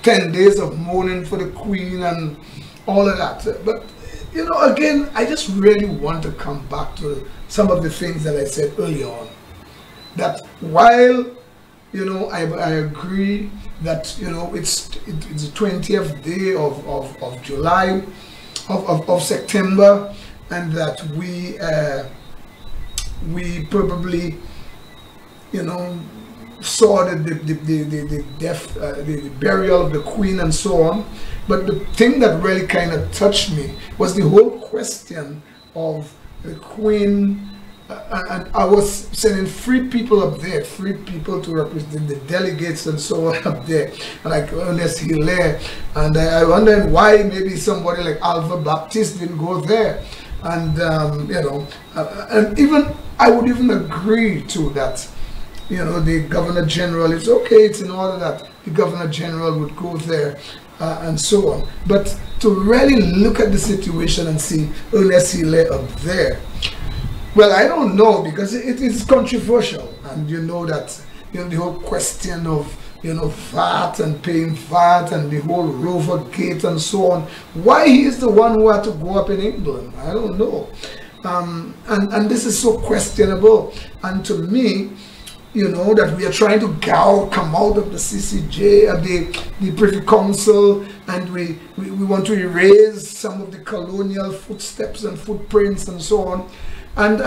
10 days of mourning for the Queen and all of that. But, you know, again, I just really want to come back to some of the things that I said earlier on. That while, you know, I agree that, you know, it's the 20th day of July, of September, and that we probably, you know, saw the death, the burial of the Queen and so on. But the thing that really kind of touched me was the whole question of the Queen. And I was sending 3 people up there, 3 people to represent the delegates and so on up there, like Ernest Hilaire. And I wondered why maybe somebody like Alva Baptiste didn't go there. And, you know, and even, I would even agree to that. You know, the Governor General, it's okay, it's in order that the Governor General would go there and so on. But to really look at the situation and see Ernest Hilaire up there, well, I don't know, because it is controversial, and you know that, you know, the whole question of, you know, VAT and paying VAT and the whole Rover Gate and so on. Why he is the one who had to go up in England, I don't know. And this is so questionable. And to me, you know, that we are trying to come out of the CCJ, the Privy Council, and we want to erase some of the colonial footsteps and footprints and so on. And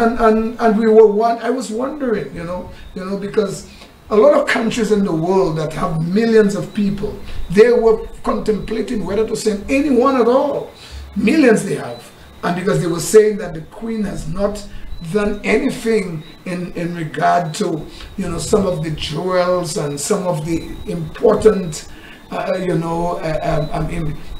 I was wondering, you know, because a lot of countries in the world that have millions of people, they were contemplating whether to send anyone at all. Millions they have. And because they were saying that the Queen has not done anything in regard to, you know, some of the jewels and some of the important you know,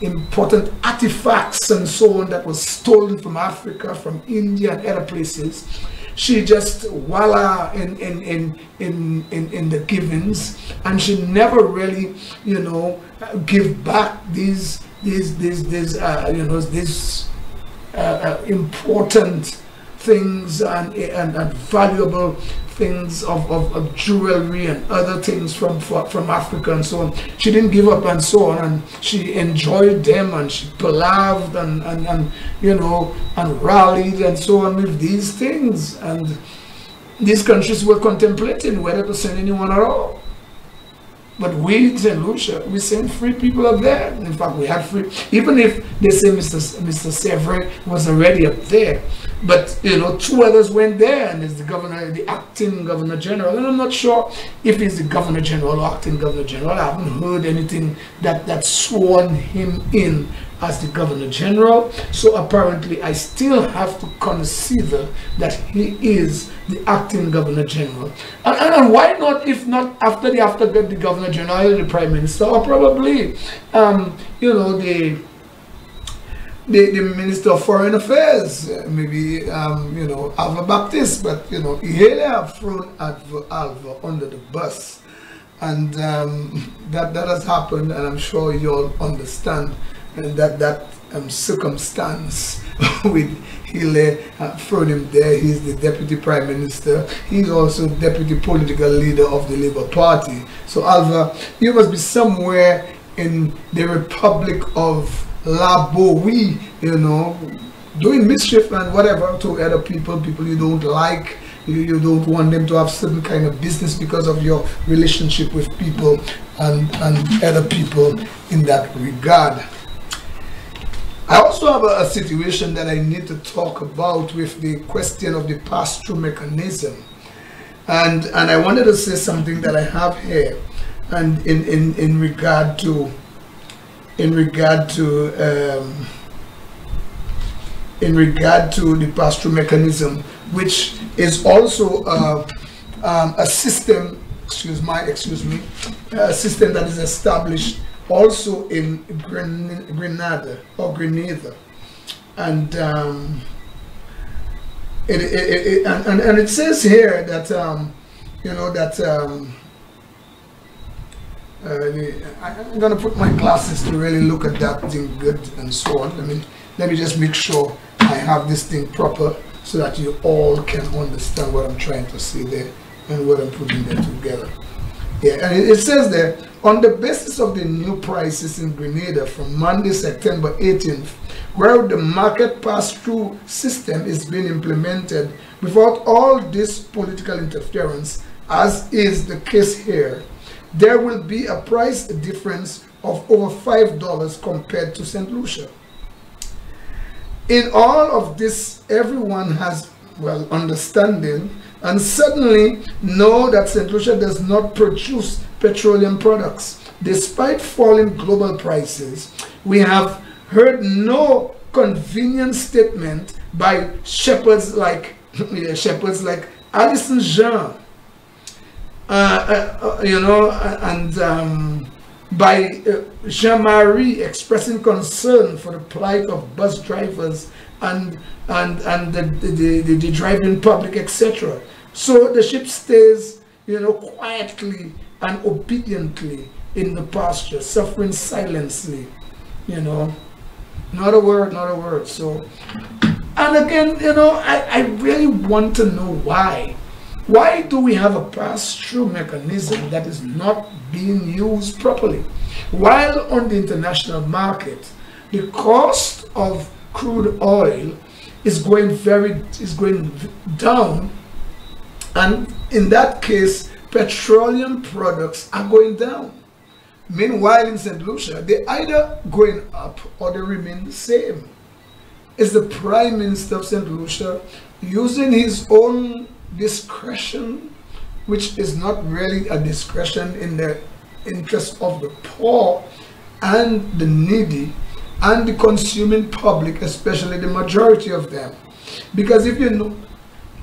important artifacts and so on that was stolen from Africa, from India and other places. She just voila in the givings, and she never really, you know, give back these you know, these important things and valuable things of jewelry and other things from Africa and so on. She didn't give up and so on, and she enjoyed them, and she palaved and you know, and rallied and so on with these things. And these countries were contemplating whether to send anyone at all. But we in St. Lucia, we sent 3 people up there. In fact, we had 3, even if they say Mr. Severin was already up there. But, you know, 2 others went there, and it's the governor, the acting governor general. And I'm not sure if he's the governor general or acting governor general. I haven't heard anything that sworn him in as the governor general. So apparently I still have to consider that he is the acting governor general. And why not, if not after the governor general, the prime minister, or probably you know, the Minister of Foreign Affairs, maybe you know, Alva Baptiste. But you know, he have thrown Alva under the bus, and that has happened, and I'm sure you all understand that circumstance with Hilaire thrown him there. He's the deputy prime minister. He's also deputy political leader of the Labour Party. So Alva, you must be somewhere in the Republic of La Bowie, you know, doing mischief and whatever to other people you don't like. You don't want them to have certain kind of business because of your relationship with people and other people in that regard. I also have a situation that I need to talk about with the question of the pass-through mechanism, and I wanted to say something that I have here, and in regard to the pass-through mechanism, which is also a system, a system that is established also in Grenada, and it says here that you know, that I'm gonna put my glasses to really look at that thing good and so on. Let me just make sure I have this thing proper so that you all can understand what I'm trying to say there and what I'm putting there together. Yeah, and it says there, On the basis of the new prices in Grenada from Monday, September 18th, where the market pass-through system is being implemented without all this political interference, as is the case here, there will be a price difference of over $5 compared to St. Lucia. In all of this, everyone has, well, understanding and suddenly know that St. Lucia does not produce petroleum products. Despite falling global prices, we have heard no convenient statement by shepherds like Alison Jean, by Jean-Marie expressing concern for the plight of bus drivers and the driving public, etc. So the ship stays, quietly and obediently in the pasture, suffering silently, not a word, not a word. So, and again, I really want to know why. Why do we have a pass-through mechanism that is not being used properly? While on the international market, the cost of crude oil is going down, and in that case, petroleum products are going down. Meanwhile, in St. Lucia, they're either going up or they remain the same. Is the Prime Minister of St. Lucia using his own discretion, which is not really a discretion in the interest of the poor and the needy and the consuming public, especially the majority of them? Because if you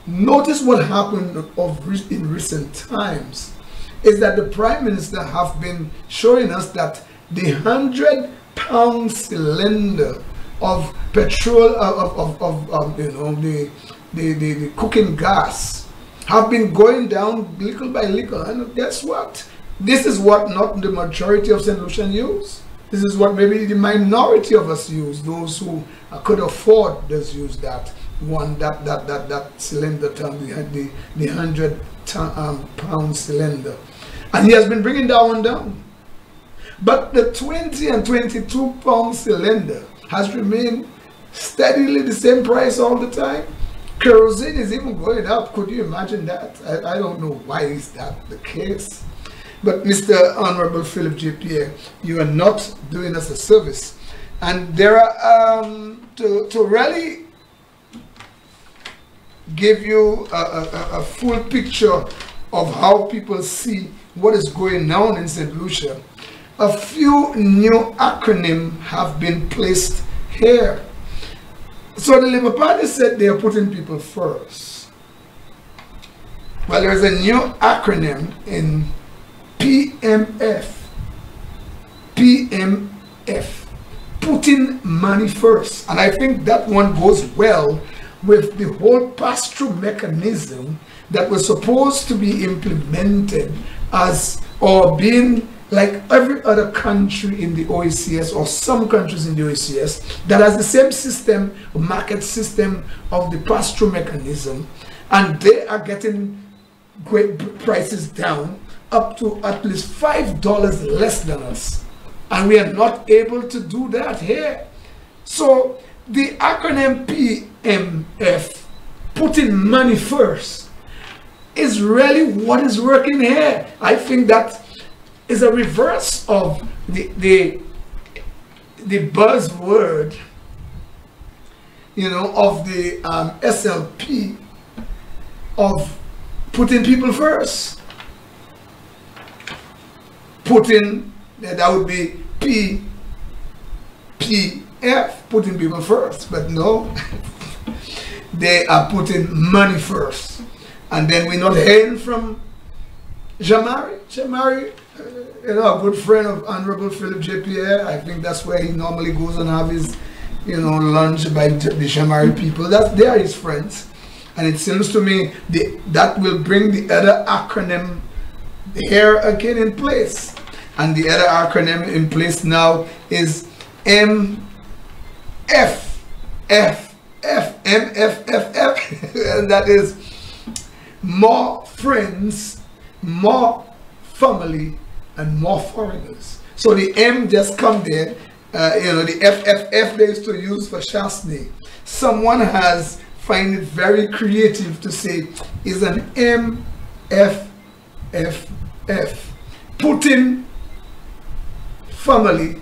notice what happened in recent times is that the Prime Minister have been showing us that the 100-pound cylinder of petrol, the cooking gas have been going down little by little. And guess what? This is what not the majority of St. Lucian use. This is what maybe the minority of us use. Those who could afford does use that one, that cylinder tank, the 100-pound cylinder. And he has been bringing that one down. But the 20 and 22-pound cylinder has remained steadily the same price all the time. Kerosene is even going up. Could you imagine that? I don't know why is that the case. But Mr. Honorable Philip J. Pierre, you are not doing us a service. And there are, to really give you a full picture of how people see what is going on in St. Lucia, a few new acronyms have been placed here. So the Labour Party said they are putting people first. Well, there's a new acronym in PMF. PMF. Putting money first. And I think that one goes well with the whole pass-through mechanism that was supposed to be implemented as, or being like every other country in the OECS, or some countries in the OECS, that has the same system, market system of the pass-through mechanism, and they are getting great prices down up to at least $5 less than us. And we are not able to do that here. So the acronym PMF, putting money first, is really what is working here. I think that is a reverse of the buzzword, of the SLP of putting people first. Putting, that would be PPF, putting people first, but no, they are putting money first. And then we're not hearing from Jean-Marie. Jean-Marie, a good friend of Honorable Philip J. Pierre. I think that's where he normally goes and have his, lunch by the Jean-Marie people. They are his friends. And it seems to me that will bring the other acronym here again in place. And the other acronym in place now is MFFF, and that is more friends, more family, and more foreigners. So the M just come there, the FFF they used to use for Shastni. Someone has find it very creative to say is an MFFF. Put in family,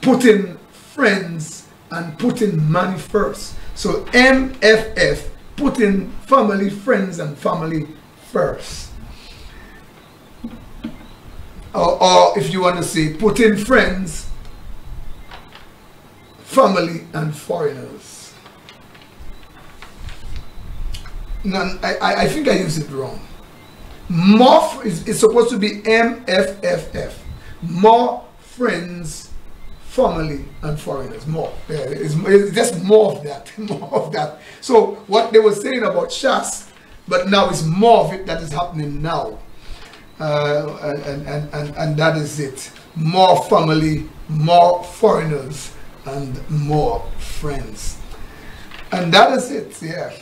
put in friends, and put in money first. So MFF, put in family, friends, and family first. Or if you want to say, put in friends, family, and foreigners. No, I think I used it wrong. More is supposed to be MFFF. More friends, family, and foreigners. More. Yeah, it's just more of that. More of that. So what they were saying about Shas, but now it's more of it that is happening now. And that is it. More family, more foreigners, and more friends. And that is it, yeah.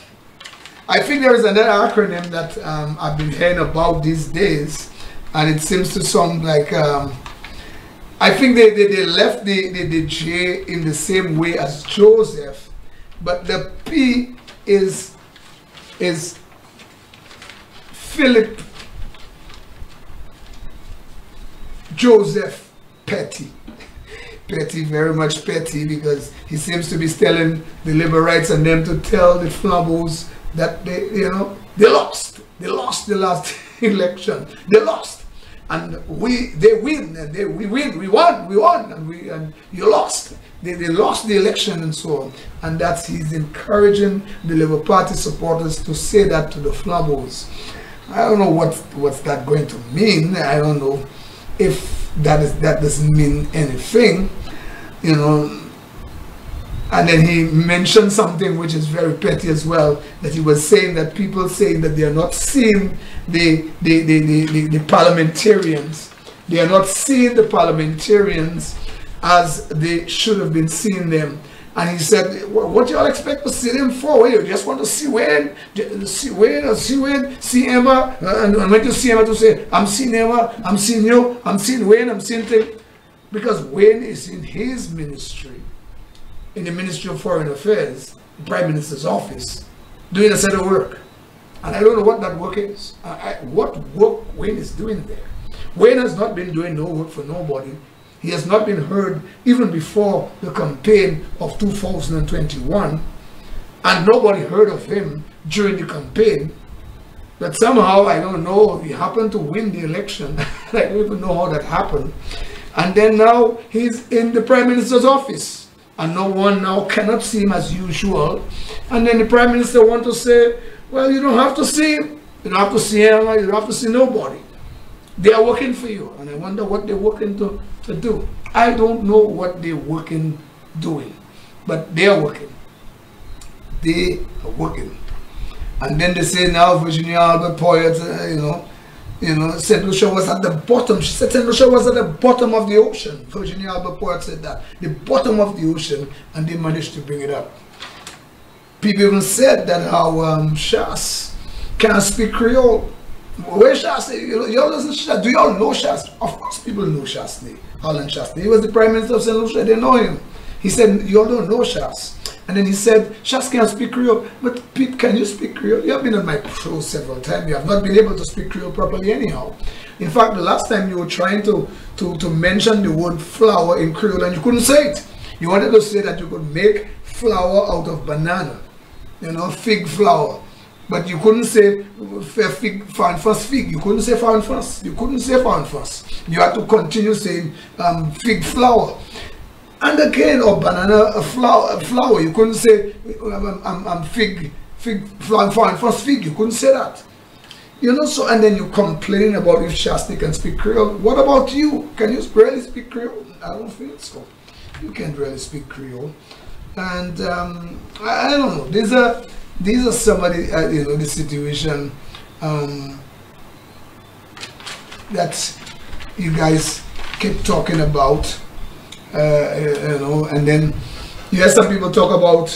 I think there is another acronym that I've been hearing about these days, and it seems to sound like I think they left the J in the same way as Joseph, but the P is Philip Joseph Petty. Petty, very much petty, because he seems to be telling the Liberites and them to tell the Flambeaus that they lost the last election. They lost, and they win, and we won, and you lost. They lost the election and so on, and that's he's encouraging the Labour Party supporters to say that to the Flambeaus. I don't know what's that going to mean. I don't know if that doesn't mean anything, And then he mentioned something which is very petty as well, that he was saying that people saying that they are not seeing the parliamentarians. They are not seeing the parliamentarians as they should have been seeing them. And he said, what you all expect to see them for? You just want to see Wayne, see Emma, and when you see Emma to say, I'm seeing Emma, I'm seeing you, I'm seeing Wayne, I'm seeing things. Because Wayne is in his ministry, in the Ministry of Foreign Affairs, the Prime Minister's office, doing a set of work. And I don't know what that work is. What work Wayne is doing there. Wayne has not been doing no work for nobody. He has not been heard even before the campaign of 2021, and nobody heard of him during the campaign. But somehow, I don't know, he happened to win the election. I don't even know how that happened. And then now he's in the Prime Minister's office, and no one now cannot see him as usual. And then the Prime Minister wants to say, well, you don't have to see him. You don't have to see him, you don't have to see nobody. They are working for you, and I wonder what they're working to do. I don't know what they're working doing, but they are working. They are working. And then they say now Virginia Albert Poyet, St. Lucia was at the bottom. She said St. Lucia was at the bottom of the ocean. Virginia Albert Poyet said that, the bottom of the ocean, and they managed to bring it up. People even said that how Shas can't speak Creole. Where Shastni? Y'all listen to Shastni. Do y'all know Shastni? Of course people know Shastni. Holland Shastni. He was the Prime Minister of St. Lucia. They know him. He said, y'all don't know Shas. And then he said, Shas can't speak Creole. But Pete, can you speak Creole? You have been on my show several times. You have not been able to speak Creole properly anyhow. In fact, the last time you were trying to mention the word flour in Creole and you couldn't say it. You wanted to say that you could make flour out of banana. Fig flour. But you couldn't say fig, first fig. You couldn't say first. You couldn't say first. You had to continue saying fig flour. And again, or banana flour. You couldn't say fig flour, first fig. You couldn't say that. So and then you complain about if Shastni can speak Creole. What about you? Can you really speak Creole? I don't think so. You can't really speak Creole. And I don't know. These are some of the the situation that you guys keep talking about, and then you hear some people talk about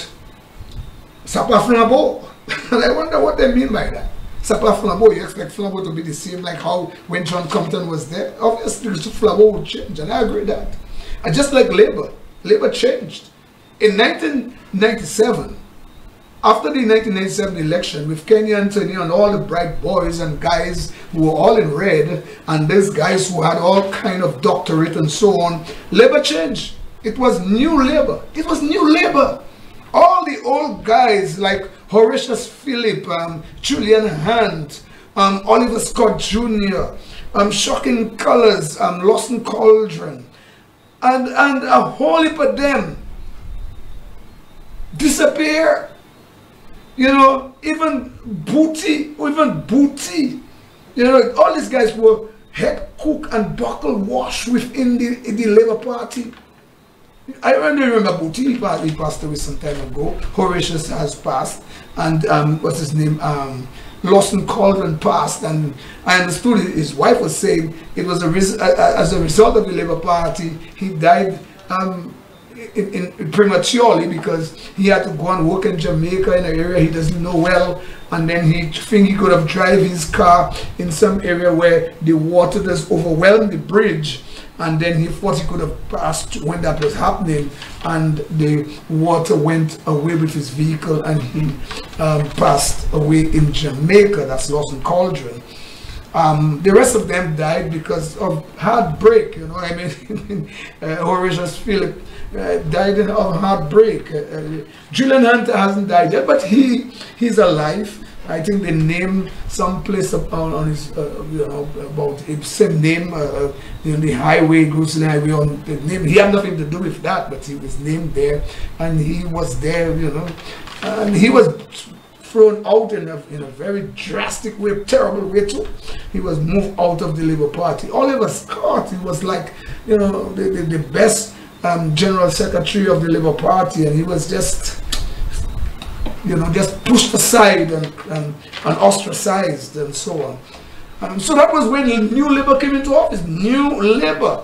Sapa Flambeau, and I wonder what they mean by that. Sapa Flambeau, you expect Flambeau to be the same like how when John Compton was there? Obviously, Flambeau would change, and I agree with that. And just like Labour changed. In 1997, after the 1997 election, with Kenya Anthony and all the bright boys and guys who were all in red, and these guys who had all kind of doctorate and so on, Labour changed. It was new Labour. It was new Labour. All the old guys like Horatius Phillip, Julian Hunt, Oliver Scott Jr., Shocking Colors, Lawson Cauldron, and a whole heap of them disappear. You know, even Booty, you know, all these guys were head cook and buckle wash within the Labour Party. I remember Booty, he passed away some time ago. Horatius has passed, and what's his name? Lawson Cauldron passed, and I understood his wife was saying it was as a result of the Labour Party, he died prematurely because he had to go and work in Jamaica in an area he doesn't know well, and then he think he could have drive his car in some area where the water just overwhelmed the bridge, and then he thought he could have passed when that was happening, and the water went away with his vehicle, and he passed away in Jamaica. That's Lawson Cauldron. The rest of them died because of heartbreak, you know. I mean, Horatius Phillip died of heartbreak. Julian Hunter hasn't died yet, but he's alive. I think they named some place on his, you know, about the same name, you know, the highway, Gruesome Highway, on the name. He had nothing to do with that, but he was named there, and he was there, you know, and he was thrown out in a very drastic way, terrible way too. He was moved out of the Labour Party. Oliver Scott, he was like, you know, the best General Secretary of the Labour Party, and he was just, you know, just pushed aside and ostracized and so on. So that was when New Labour came into office. New Labour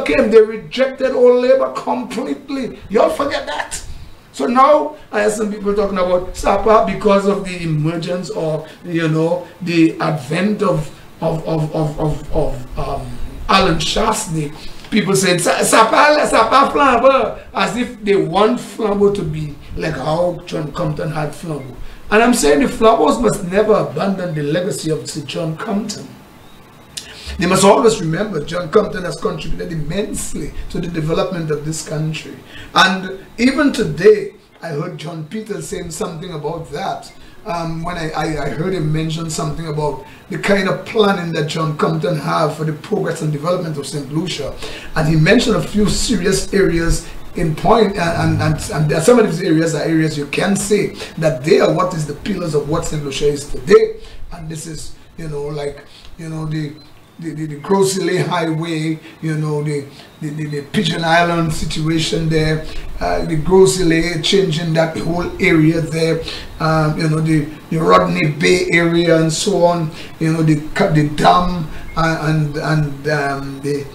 came. They rejected old Labour completely. Y'all forget that. So now I have some people talking about SAPA because of the emergence or, you know, the advent of Alan Shastney. People said SAPA Flambeau, as if they want Flambeau to be like how John Compton had Flambeau. And I'm saying the Flambeaus must never abandon the legacy of Sir John Compton. They must always remember John Compton has contributed immensely to the development of this country. And even today, I heard John Peters saying something about that. When I heard him mention something about the kind of planning that John Compton had for the progress and development of St. Lucia. And he mentioned a few serious areas in point, and some of these areas are areas you can say that they are what is the pillars of what St. Lucia is today. And this is, you know, like, you know, the Grossley Highway, you know, the Pigeon Island situation there, the Grossley changing that whole area there, you know, the Rodney Bay area and so on, you know, the dam and the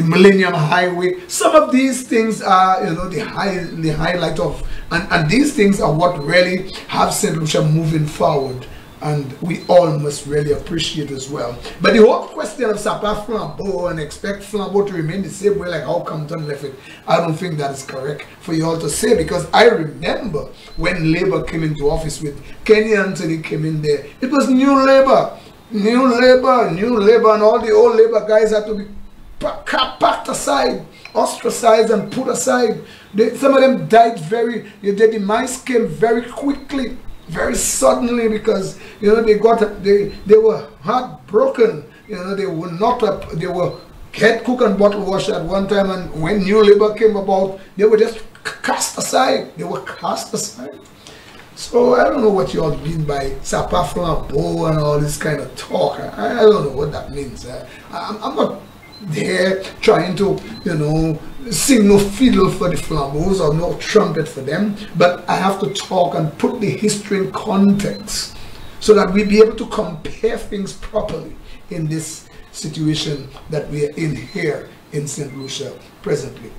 Millennium Highway. Some of these things are, you know, the highlight of, and these things are what really have St. Lucia moving forward. And we all must really appreciate as well. But the whole question of SAPA Flambeau and expect Flambeau to remain the same way like how Compton left it, I don't think that is correct for you all to say, because I remember when Labour came into office with Kenny Anthony came in there, it was new Labour, and all the old Labour guys had to be packed aside, ostracized and put aside. Some of them died their demise came very quickly, very suddenly, because, you know, they were heartbroken. You know, they were head cook and bottle washer at one time, and when New Labour came about, they were just cast aside. They were cast aside. So I don't know what you all mean by SAPA Flambeau and all this kind of talk. I don't know what that means. I'm not there trying to, you know, sing no fiddle for the Flambeaus or no trumpet for them, but I have to talk and put the history in context so that we be able to compare things properly in this situation that we are in here in St. Lucia presently.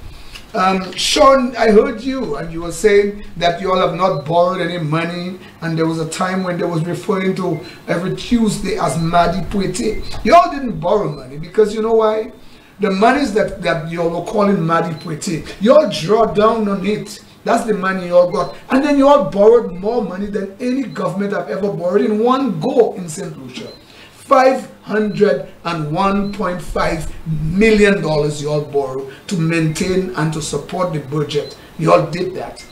Sean, I heard you, and you were saying that you all have not borrowed any money, and there was a time when they was referring to every Tuesday as Madi Puete. You all didn't borrow money because you know why? The monies that you all were calling Madi Puete, you all draw down on it. That's the money you all got. And then you all borrowed more money than any government have ever borrowed in one go in St. Lucia. $501.5 million you all borrowed to maintain and to support the budget. You all did that.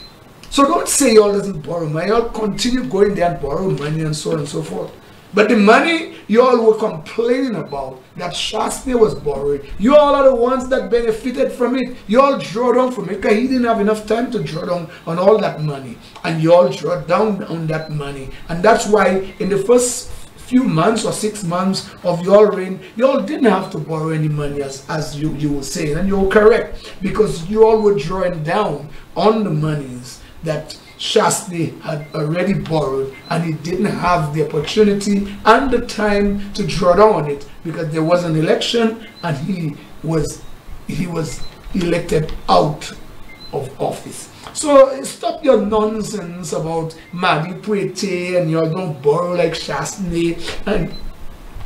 So don't say you all doesn't borrow money. You all continue going there and borrow money and so on and so forth. But the money you all were complaining about that Shastney was borrowing, you all are the ones that benefited from it. You all draw down from it because he didn't have enough time to draw down on all that money. And you all draw down on that money. And that's why in the first few months or 6 months of your reign, you all didn't have to borrow any money as you were saying. And you're correct because you all were drawing down on the monies that Shastney had already borrowed, and he didn't have the opportunity and the time to draw down on it because there was an election and he was elected out of office. So stop your nonsense about Madi Puete and you all don't borrow like Shastney, and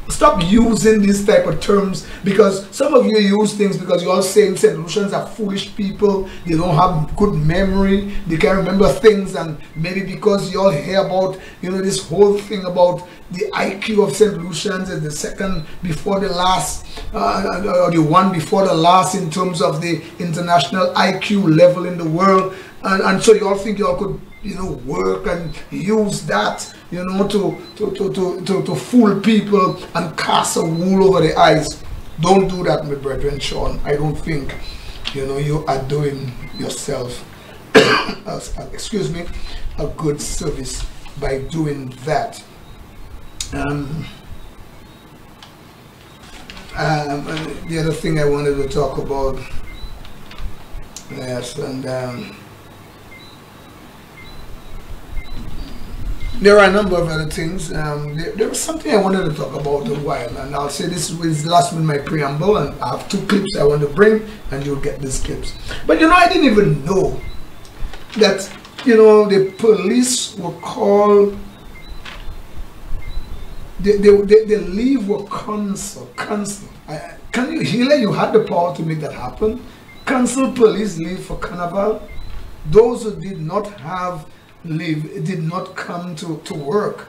stop using these type of terms because some of you use things because you're all saying St. Lucians are foolish people, they don't have good memory, they can't remember things, and maybe because you all hear about, you know, this whole thing about the IQ of St. Lucians is the second before the last, or the one before the last in terms of the international IQ level in the world, and so you all think you all could, you know, work and use that, you know, to fool people and cast a wool over the eyes. Don't do that, my brethren, Sean. I don't think, you know, you are doing yourself excuse me, a good service by doing that. The other thing I wanted to talk about, yes, and there are a number of other things. There was something I wanted to talk about a while, and I'll say this was last with my preamble, and I have 2 clips I want to bring, and you'll get these clips. But you know, I didn't even know that, you know, the police were called, the leave were cancelled. Can you, Hila, you had the power to make that happen? Cancel police leave for Carnival. Those who did not have leave did not come to work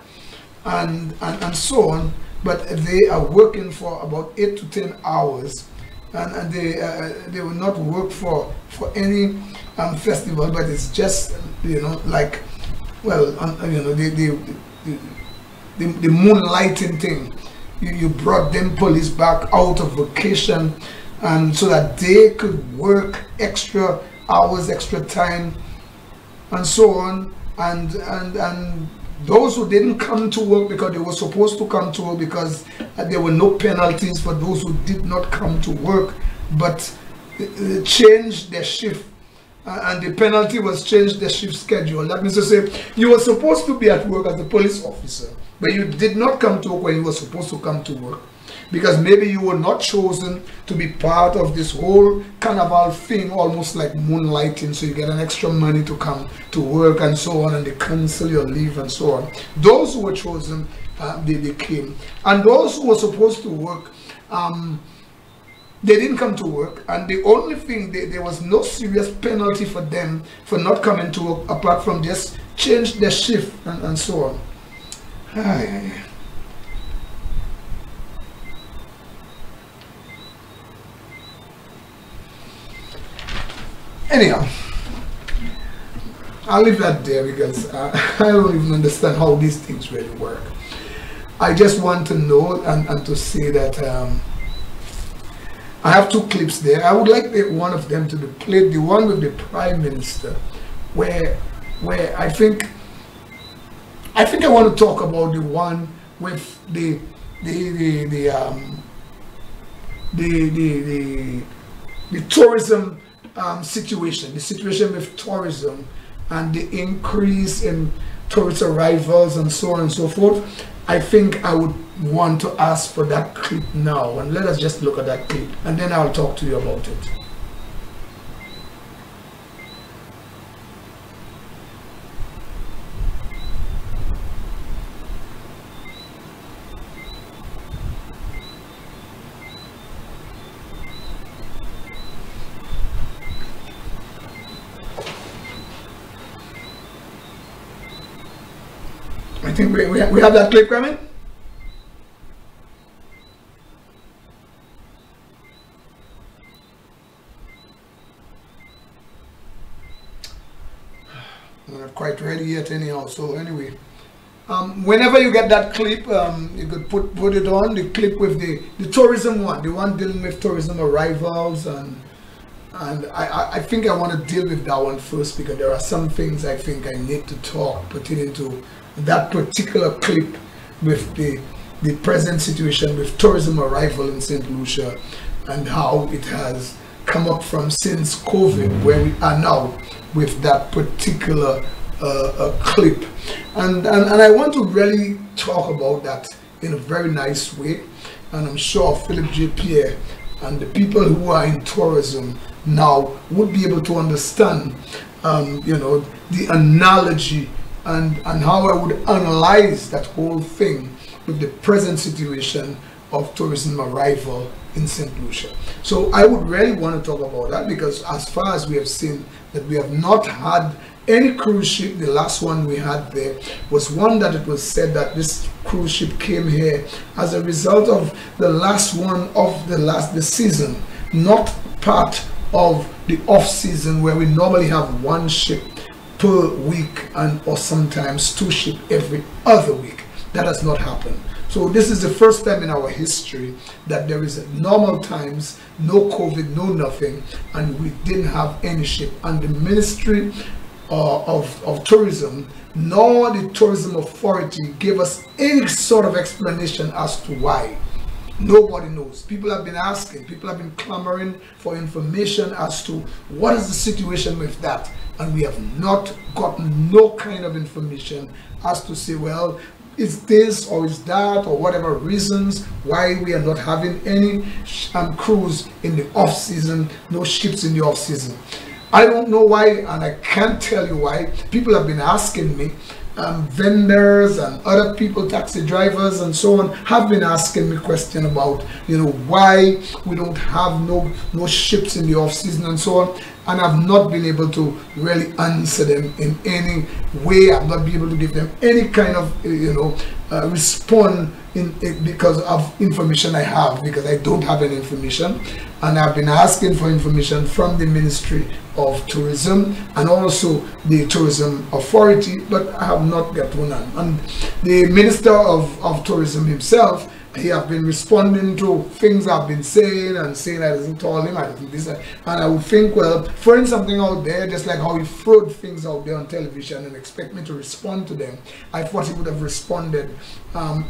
and so on, but they are working for about 8 to 10 hours, and they will not work for any festival, but it's just, you know, like, well, you know, the moonlighting thing. You brought them police back out of vacation, and so that they could work extra hours, extra time, and so on. And those who didn't come to work because they were supposed to come to work, because there were no penalties for those who did not come to work, but changed their shift, and the penalty was changed their shift schedule. That means to say you were supposed to be at work as a police officer, but you did not come to work when you were supposed to come to work, because maybe you were not chosen to be part of this whole carnival thing, almost like moonlighting, so you get an extra money to come to work and so on, and they cancel your leave and so on. Those who were chosen, they came, and those who were supposed to work, they didn't come to work, and the only thing, there was no serious penalty for them for not coming to work apart from just change their shift and so on. Anyhow, I'll leave that there because I don't even understand how these things really work. I just want to know and to say that I have 2 clips there. I would like one of them to be played, the one with the Prime Minister, where I think I want to talk about the one with the tourism situation, the situation with tourism and the increase in tourist arrivals and so on and so forth. I think I would want to ask for that clip now, and let us just look at that clip, and then I'll talk to you about it. I think we have that clip coming. I'm not quite ready yet anyhow, so anyway. Whenever you get that clip, you could put it on, the clip with the tourism one, the one dealing with tourism arrivals, and I think I want to deal with that one first, because there are some things I think I need to talk pertaining to that particular clip with the present situation with tourism arrival in St. Lucia and how it has come up from since COVID, where we are now with that particular clip, and I want to really talk about that in a very nice way, and I'm sure Philip J. Pierre and the people who are in tourism now would be able to understand you know, the analogy and how I would analyze that whole thing with the present situation of tourism arrival in St. Lucia. So I would really want to talk about that, because as far as we have seen, that we have not had any cruise ship. The last one we had there was one that it was said that this cruise ship came here as a result of the last one of the season, not part of the off season, where we normally have one ship per week and or sometimes two ships every other week. That has not happened. So this is the first time in our history that there is normal times, no COVID, no nothing, and we didn't have any ship. And the Ministry of Tourism nor the Tourism Authority gave us any sort of explanation as to why. Nobody knows. People have been asking, people have been clamoring for information as to what is the situation with that, and we have not gotten no kind of information as to say, well, is this or is that, or whatever reasons why we are not having any cruise in the off season, no ships in the off season. I don't know why, and I can't tell you why. People have been asking me, vendors and other people, taxi drivers and so on, have been asking me questions about, you know, why we don't have no ships in the off season and so on, and I've not been able to really answer them in any way. I've not been able to give them any kind of you know respond because of information I have, because I don't have any information, and I've been asking for information from the Ministry of Tourism and also the Tourism Authority, but I have not got one. And the Minister of Tourism himself, he have been responding to things I've been saying and saying I didn't tell him, I didn't this, and I would think, well, throwing something out there, just like how he threw things out there on television and expect me to respond to them, I thought he would have responded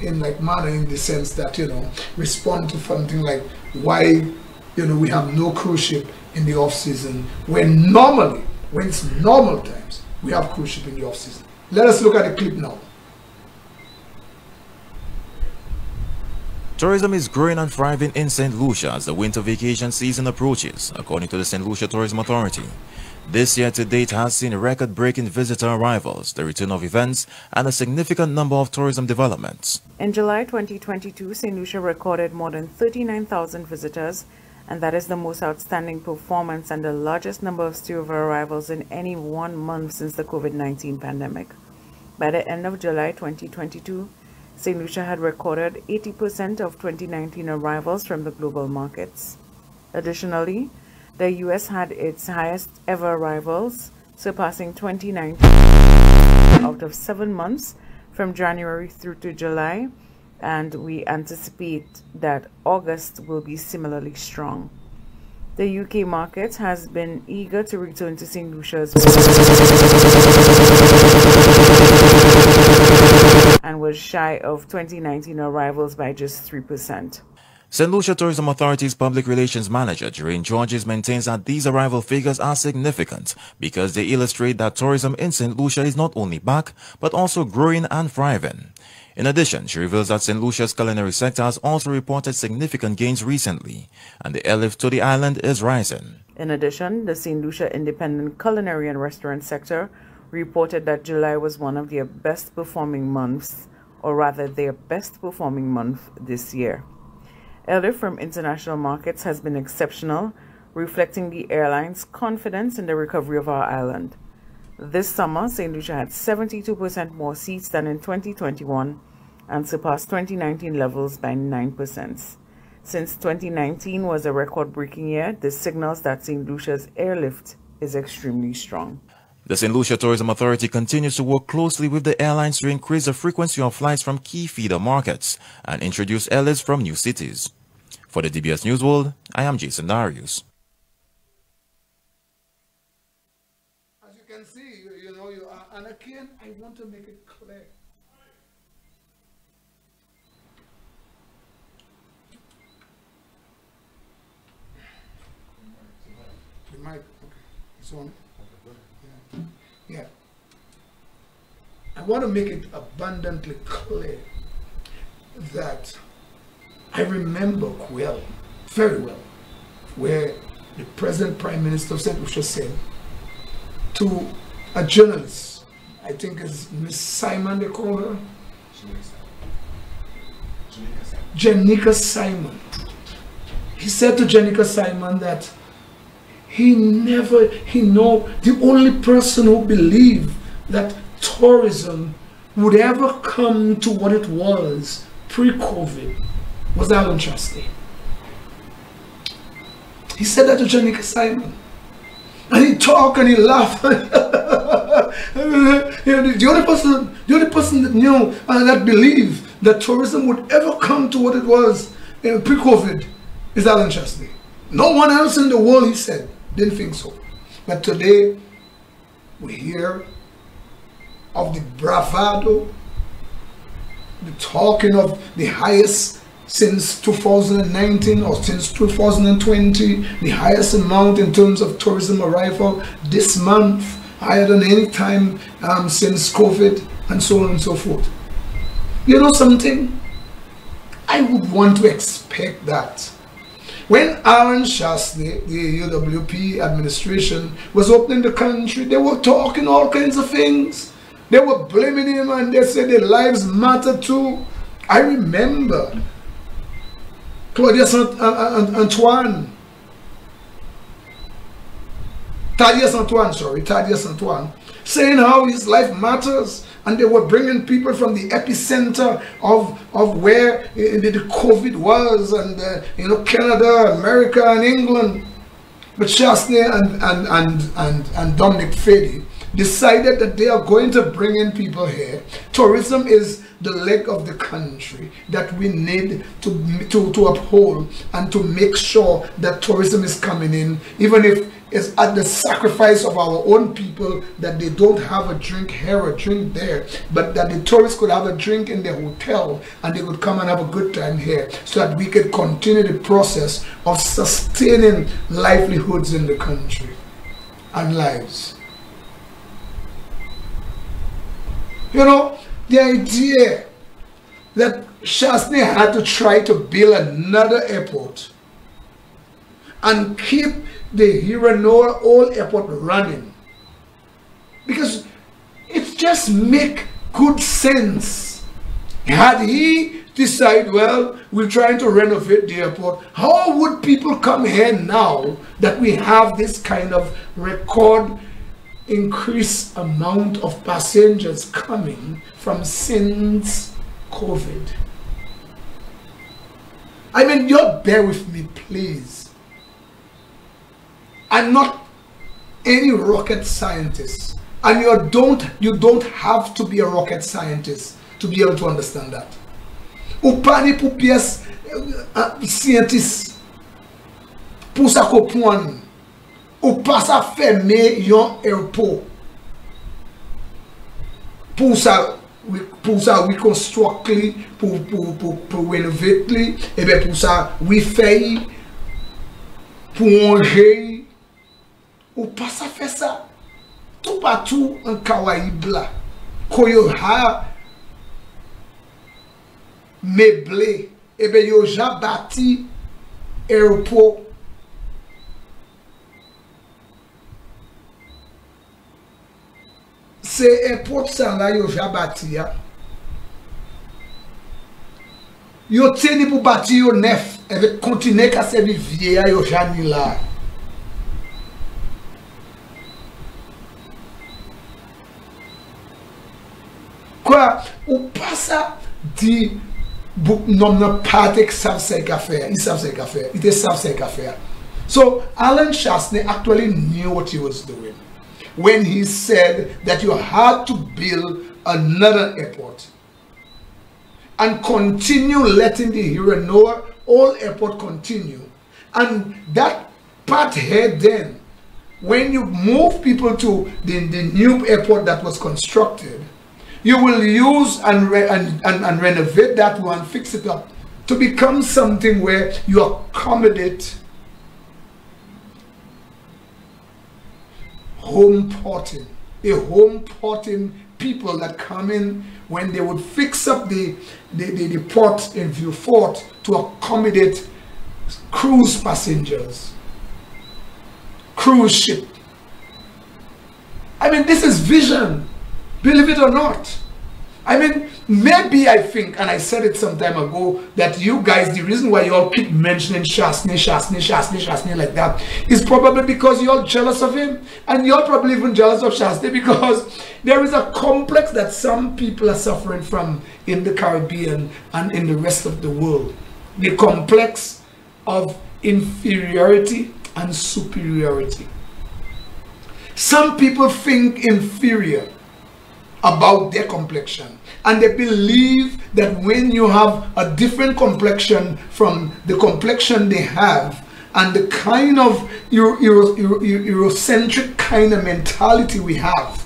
in like manner, in the sense that, you know, respond to something like why, you know, we have no cruise ship in the off season, when normally, when it's normal times, we have cruise ship in the off season. Let us look at the clip now. Tourism is growing and thriving in St. Lucia as the winter vacation season approaches, according to the St. Lucia Tourism Authority. This year to date has seen record-breaking visitor arrivals, the return of events, and a significant number of tourism developments. In July 2022, St. Lucia recorded more than 39,000 visitors, and that is the most outstanding performance and the largest number of stopover arrivals in any 1 month since the COVID-19 pandemic. By the end of July 2022, St. Lucia had recorded 80% of 2019 arrivals from the global markets. Additionally, the U.S. had its highest ever arrivals, surpassing 2019 out of 7 months from January through to July, and we anticipate that August will be similarly strong. The UK market has been eager to return to St. Lucia's and was shy of 2019 arrivals by just 3%. St. Lucia Tourism Authority's Public Relations Manager, Doreen Georges, maintains that these arrival figures are significant because they illustrate that tourism in St. Lucia is not only back, but also growing and thriving. In addition, she reveals that St. Lucia's culinary sector has also reported significant gains recently, and the airlift to the island is rising. In addition, the St. Lucia Independent Culinary and Restaurant sector reported that July was one of their best performing months, or rather their best performing month this year. Airlift from international markets has been exceptional, reflecting the airline's confidence in the recovery of our island. This summer, St. Lucia had 72% more seats than in 2021 and surpassed 2019 levels by 9%. Since 2019 was a record-breaking year, this signals that St. Lucia's airlift is extremely strong. The St. Lucia Tourism Authority continues to work closely with the airlines to increase the frequency of flights from key feeder markets and introduce airlifts from new cities. For the DBS News World, I am Jason Darius. As you can see, and again, I want to make it clear. The mic, okay, it's on. Yeah. I want to make it abundantly clear that I remember well, very well, where the present Prime Minister of St. Lucia said to a journalist, I think it's Miss Simon they call her, Janica Simon. He said to Janica Simon that the only person who believed that tourism would ever come to what it was pre-COVID was Alan Chastity. He said that to Janica Simon. And he talked and he laughed. The only person that knew and that believed that tourism would ever come to what it was pre-COVID is Alan Chastity. No one else in the world, he said, didn't think so. But today, we hear of the bravado, the talking of the highest since 2019 or since 2020, the highest amount in terms of tourism arrival this month, higher than any time since COVID, and so on and so forth. You know something? I would want to expect that. When Alan Chastity, the UWP administration, was opening the country, they were talking all kinds of things. They were blaming him and they said their lives matter too. I remember Thaddeus Antoine, saying how his life matters, and they were bringing people from the epicenter of where the COVID was, and Canada, America, and England. But Chastity and Dominic Fady decided that they are going to bring in people here. Tourism is the leg of the country that we need to uphold and to make sure that tourism is coming in, even if it's at the sacrifice of our own people, that they don't have a drink here or a drink there, but that the tourists could have a drink in their hotel and they could come and have a good time here, so that we could continue the process of sustaining livelihoods in the country and lives. You know, the idea that Chastity had to try to build another airport and keep the Hiranoa old airport running, because it just make good sense. Had he decided, well, we're trying to renovate the airport, how would people come here now that we have this kind of record increased amount of passengers coming from since COVID? I mean, you bear with me, please. I'm not any rocket scientist, and you don't have to be a rocket scientist to be able to understand that. Ou pa ni pou pièce scientist pou sa kompran. Ou pas sa ferme yon airport pour ça reconstruct li, pour rénover li, et bien pour ça refait pour manger. Ou pas ça fait ça tout partout en Caraïbes là, quand yo ha meublé, et bien yo ja bâti airport. C'est airport ça là yo ja bâti ya. Yo teni pour bâti yo neuf, avec continuer ka servi vieux yo ja ni là. ça dit non pas que ça c'est affaire, il savait affaire, il était savait affaire. So Alan Chastney actually knew what he was doing when he said that you had to build another airport and continue letting the Hiranoa old airport continue. And that part here then, when you move people to the new airport that was constructed, you will use and renovate that one, fix it up to become something where you accommodate home porting, the home porting people that come in when they would fix up the port in Vieux Fort to accommodate cruise passengers, cruise ship. I mean, this is vision, believe it or not. I mean, maybe I think, and I said it some time ago, that you guys, the reason why you all keep mentioning Chastney like that is probably because you're jealous of him. And you're probably even jealous of Chastney because there is a complex that some people are suffering from in the Caribbean and in the rest of the world. The complex of inferiority and superiority. Some people think inferior about their complexion, and they believe that when you have a different complexion from the complexion they have, and the kind of Eurocentric kind of mentality we have,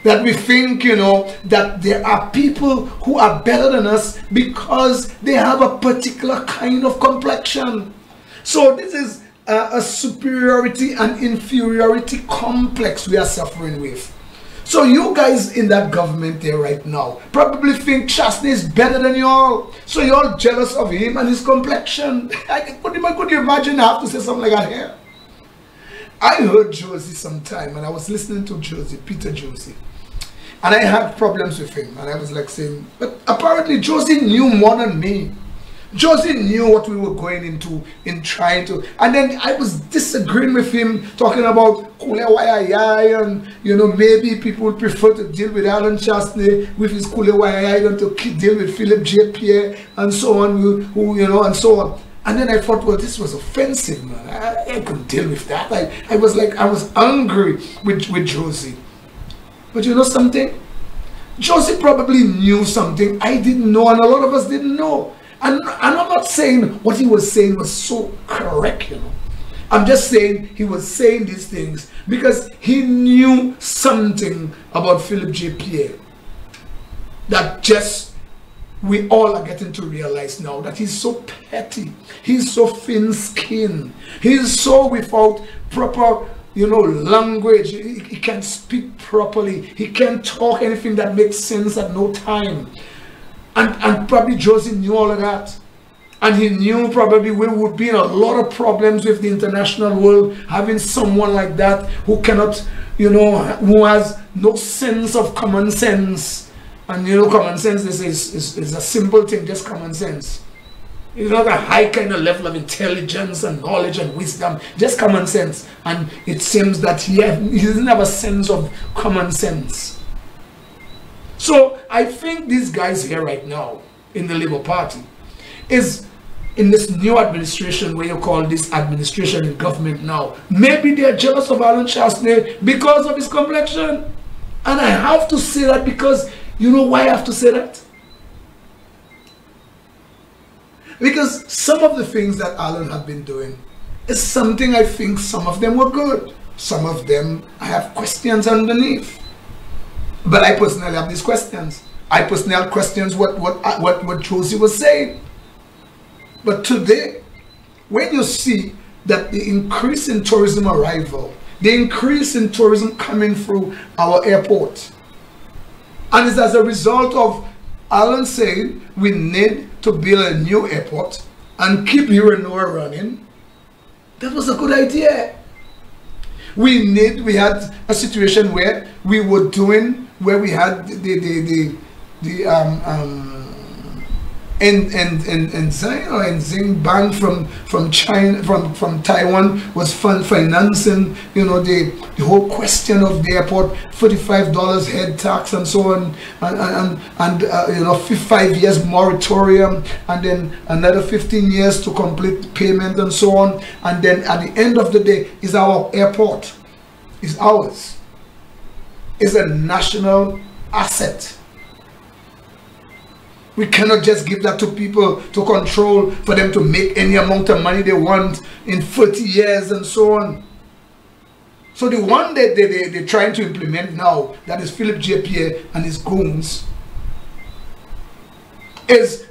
that we think, you know, that there are people who are better than us because they have a particular kind of complexion. So this is a superiority and inferiority complex we are suffering with. So you guys in that government there right now probably think Chastney is better than you all. So you're all jealous of him and his complexion. Could you imagine I have to say something like that here? I heard Josie sometime, and I was listening to Josie, Peter Josie, and I had problems with him, and I was like saying, but apparently Josie knew more than me. Josie knew what we were going into in trying to, and then I was disagreeing with him, talking about Kule Wayayay, and you know, maybe people would prefer to deal with Alan Chastney with his Kule Wayayay than to deal with Philip J. Pierre and so on, who you know, and so on. And then I thought, well, this was offensive, man. I couldn't deal with that. I was like, I was angry with Josie. But you know something? Josie probably knew something I didn't know, and a lot of us didn't know. And I'm not saying what he was saying was so correct, you know. I'm just saying he was saying these things because he knew something about Philip J. Pierre that just we all are getting to realize now, that he's so petty, he's so thin-skinned, he's so without proper, you know, language. He can't speak properly, he can't talk anything that makes sense at no time. And probably Josie knew all of that. And he knew probably we would be in a lot of problems with the international world, having someone like that who cannot, you know, who has no sense of common sense. And you know, common sense is a simple thing, just common sense. It's not a high kind of level of intelligence and knowledge and wisdom, just common sense. And it seems that he doesn't have a sense of common sense. So I think these guys here right now in the Labour Party is in this new administration, where you call this administration in government now, maybe they're jealous of Alan Chastney because of his complexion. And I have to say that because, you know why I have to say that? Because some of the things that Alan have been doing is something I think some of them were good. Some of them I have questions underneath. But I personally have these questions. I personally have questions what Josie was saying. But today, when you see that the increase in tourism arrival, the increase in tourism coming through our airport, and it's as a result of Alan saying we need to build a new airport and keep Hiranoa running, that was a good idea. We had a situation where we were doing, where we had and Zing Bank from China, from Taiwan was financing, the whole question of the airport, $45 head tax and so on, and 5 years moratorium, and then another 15 years to complete payment and so on, and then at the end of the day is our airport, is ours, is a national asset. We cannot just give that to people to control, for them to make any amount of money they want in 30 years and so on. So the one that they're trying to implement now, that is Philip J. Pierre and his goons, is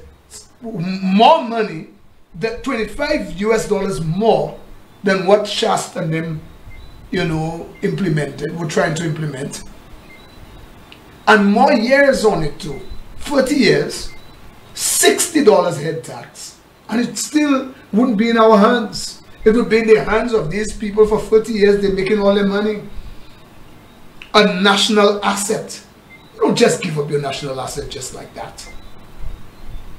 more money, that $25 more than what Shasta and them, implemented, were trying to implement. And more years on it too. 40 years. $60 head tax, and it still wouldn't be in our hands. It would be in the hands of these people. For 40 years they're making all their money. A national asset. You don't just give up your national asset just like that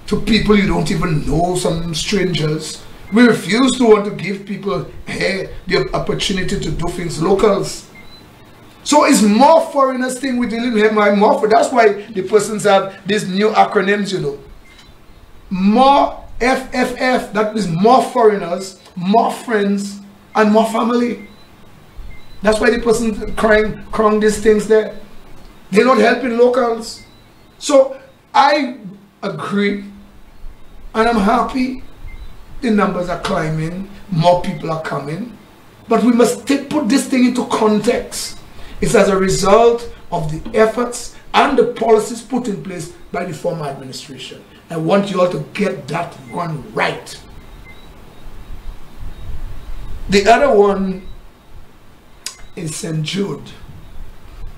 to people you don't even know, some strangers. We refuse to want to give people the opportunity to do things, locals. So it's more foreigners thing we're dealing with, more for. That's why the persons have these new acronyms, More FFF, that is more foreigners, more friends, and more family. That's why the person crying these things there. They're not helping locals. So I agree, and I'm happy. The numbers are climbing, more people are coming, but we must put this thing into context. It's as a result of the efforts and the policies put in place by the former administration. I want you all to get that one right. The other one is St. Jude.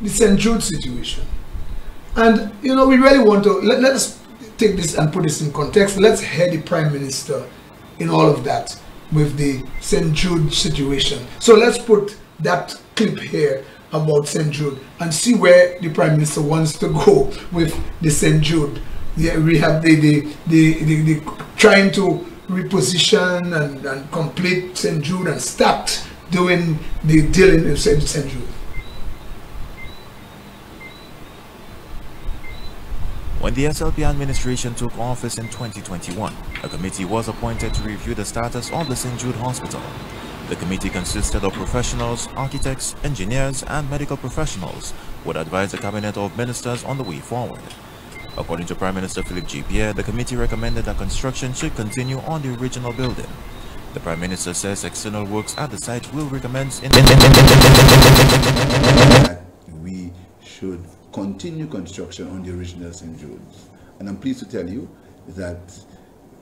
The St. Jude situation. And, we really want to, let's take this and put this in context. Let's hear the Prime Minister in all of that with the St. Jude situation. So let's put that clip here about St. Jude and see where the Prime Minister wants to go with the St. Jude. We have the trying to reposition and complete St. Jude and start doing the dealing with St. Jude. When the SLP administration took office in 2021, a committee was appointed to review the status of the St. Jude Hospital. The committee consisted of professionals, architects, engineers, and medical professionals who would advise the Cabinet of Ministers on the way forward. According to Prime Minister Philip J. Pierre, the committee recommended that construction should continue on the original building. The Prime Minister says external works at the site will recommence in... That we should continue construction on the original St. Jude's. And I'm pleased to tell you that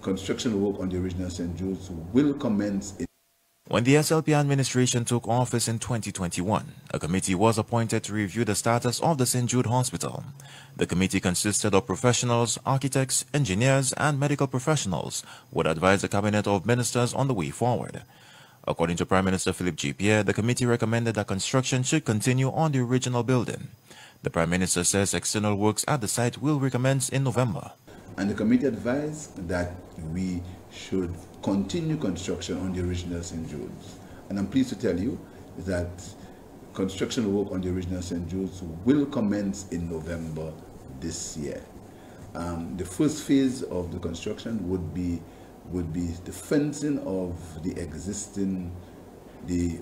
construction work on the original St. Jude's will commence in... When the SLP administration took office in 2021, a committee was appointed to review the status of the St. Jude Hospital. The committee consisted of professionals, architects, engineers, and medical professionals who would advise the Cabinet of Ministers on the way forward. According to Prime Minister Philip J. Pierre, the committee recommended that construction should continue on the original building. The Prime Minister says external works at the site will recommence in November. And the committee advised that we should continue construction on the original St. Jude's. And I'm pleased to tell you that construction work on the original St. Jude's will commence in November this year. The first phase of the construction would be the fencing of the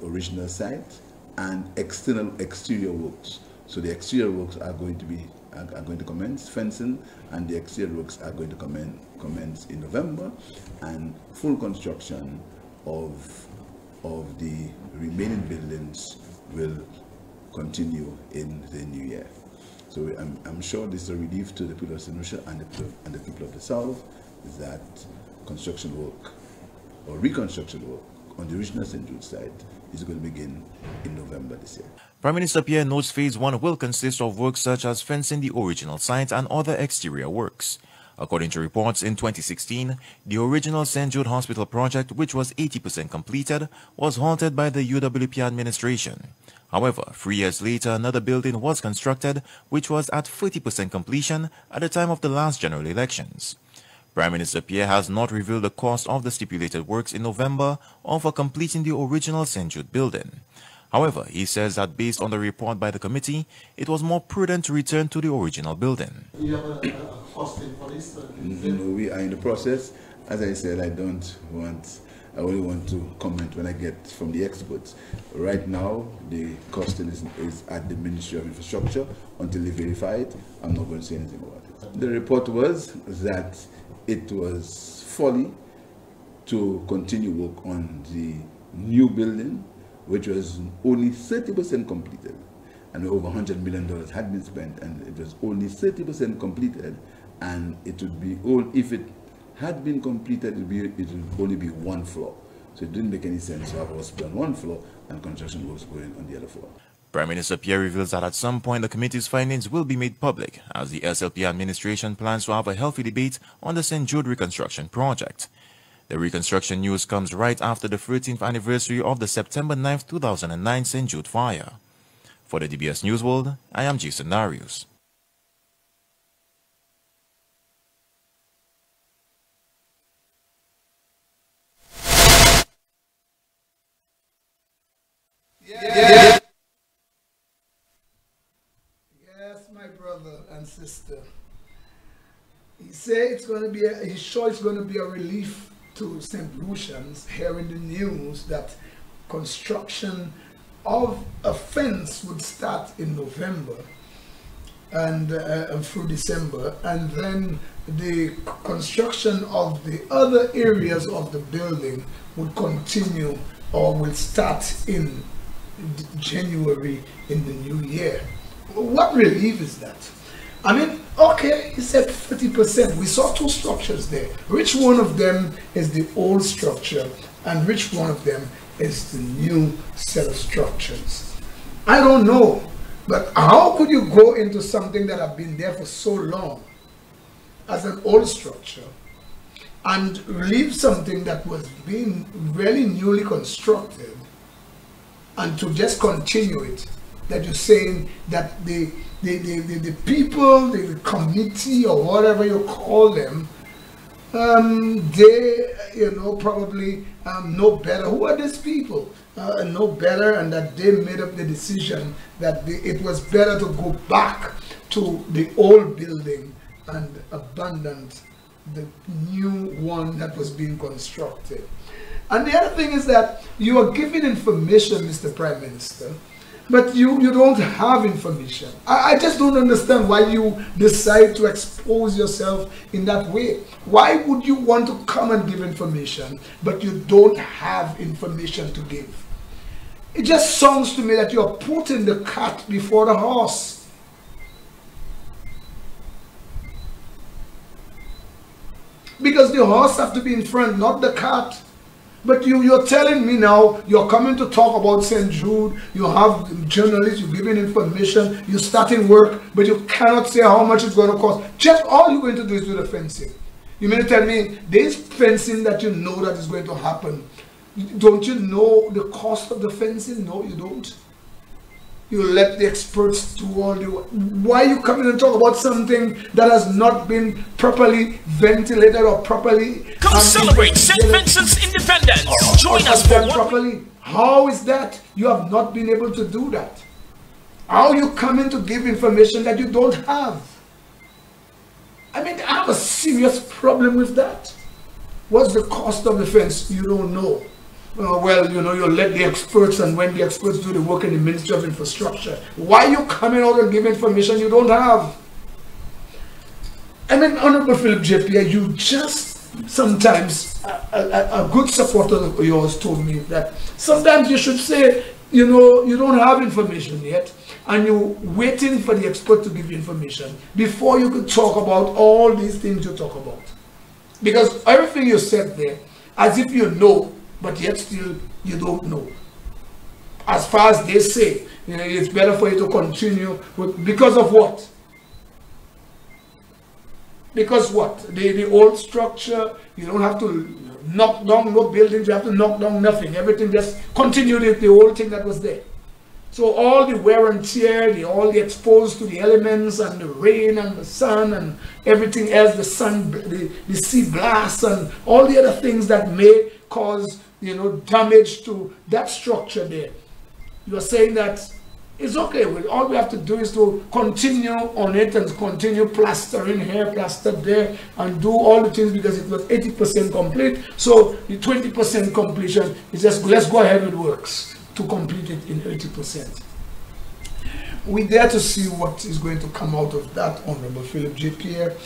original site and exterior works. So the exterior works are going to commence, fencing, and the exterior works are going to commence in November, and full construction of the remaining buildings will continue in the new year. So I'm sure this is a relief to the people of SaintLucia and the people of the South that construction work or reconstruction work on the original St. Jude site is going to begin in November this year. Prime Minister Pierre notes Phase 1 will consist of works such as fencing the original site and other exterior works. According to reports, in 2016, the original St. Jude Hospital project, which was 80% completed, was halted by the UWP administration. However, 3 years later, another building was constructed, which was at 40% completion at the time of the last general elections. Prime Minister Pierre has not revealed the cost of the stipulated works in November or for completing the original St. Jude building. However, he says that based on the report by the committee, it was more prudent to return to the original building. You have a costing for this? We are in the process. As I said, I only want to comment when I get from the experts. Right now, the costing is at the Ministry of Infrastructure. Until they verify it, I'm not going to say anything about it. The report was that it was folly to continue work on the new building, which was only 30% completed, and over $100 million had been spent, and it was only 30% completed, and it would be all, if it had been completed, it would only be one floor. So it didn't make any sense to have a hospital on one floor and construction works going on the other floor. Prime Minister Pierre reveals that at some point the committee's findings will be made public, as the SLP administration plans to have a healthy debate on the St. Jude reconstruction project. The reconstruction news comes right after the 13th anniversary of the September 9, 2009 St. Jude fire. For the DBS News World, I am Jason Darius. Yes, my brother and sister. He said it's going to be he's sure it's going to be a relief to St. Lucians hearing the news that construction of a fence would start in November and through December, and then the construction of the other areas of the building would continue or will start in January in the new year. What relief is that? I mean, okay, he said 30%. We saw two structures there. Which one of them is the old structure and which one of them is the new set of structures? I don't know. But how could you go into something that have been there for so long as an old structure and leave something that was being really newly constructed and to just continue it? That you're saying that the people, the committee or whatever you call them, they probably know better. Who are these people? Know better, and that they made up the decision that it was better to go back to the old building and abandon the new one that was being constructed. And the other thing is that you are giving information, Mr. Prime Minister, but you don't have information. I just don't understand why you decide to expose yourself in that way. Why would you want to come and give information, but you don't have information to give? It just sounds to me that you're putting the cart before the horse. Because the horse have to be in front, not the cart. But you're telling me now, you're coming to talk about St. Jude, you have journalists, you're giving information, you're starting work, but you cannot say how much it's going to cost. Just all you're going to do is do the fencing. You mean to tell me there's fencing that you know that is going to happen? Don't you know the cost of the fencing? No, you don't. You let the experts do all the work. Why are you coming and talk about something that has not been properly ventilated or properly... Come celebrate St. Vincent's independence. Join us for properly. How is that? You have not been able to do that. How are you coming to give information that you don't have? I mean, I have a serious problem with that. What's the cost of the fence? You don't know. Well, you let the experts, and when the experts do the work in the Ministry of Infrastructure, why are you coming out and giving information you don't have? I mean, Honorable Philip J. Pierre, you just sometimes, a good supporter of yours told me that sometimes you should say, you don't have information yet, and you're waiting for the expert to give you information before you could talk about all these things you talk about. Because everything you said there, as if you know, but yet still you don't know. As far as they say, it's better for you to continue with, because of what? Because what? The old structure, you don't have to knock down no buildings, you have to knock down nothing. Everything just continue the old thing that was there. So all the wear and tear, all the exposed to the elements and the rain and the sun and everything else, the sun, the sea blast and all the other things that may cause, you know, damage to that structure there. You are saying that it's okay. All we have to do is to continue on it and continue plastering here, plaster there, and do all the things because it was 80% complete. So the 20% completion is just let's go ahead with works to complete it in 80%. We dare to see what is going to come out of that, Honorable Philip J. Pierre.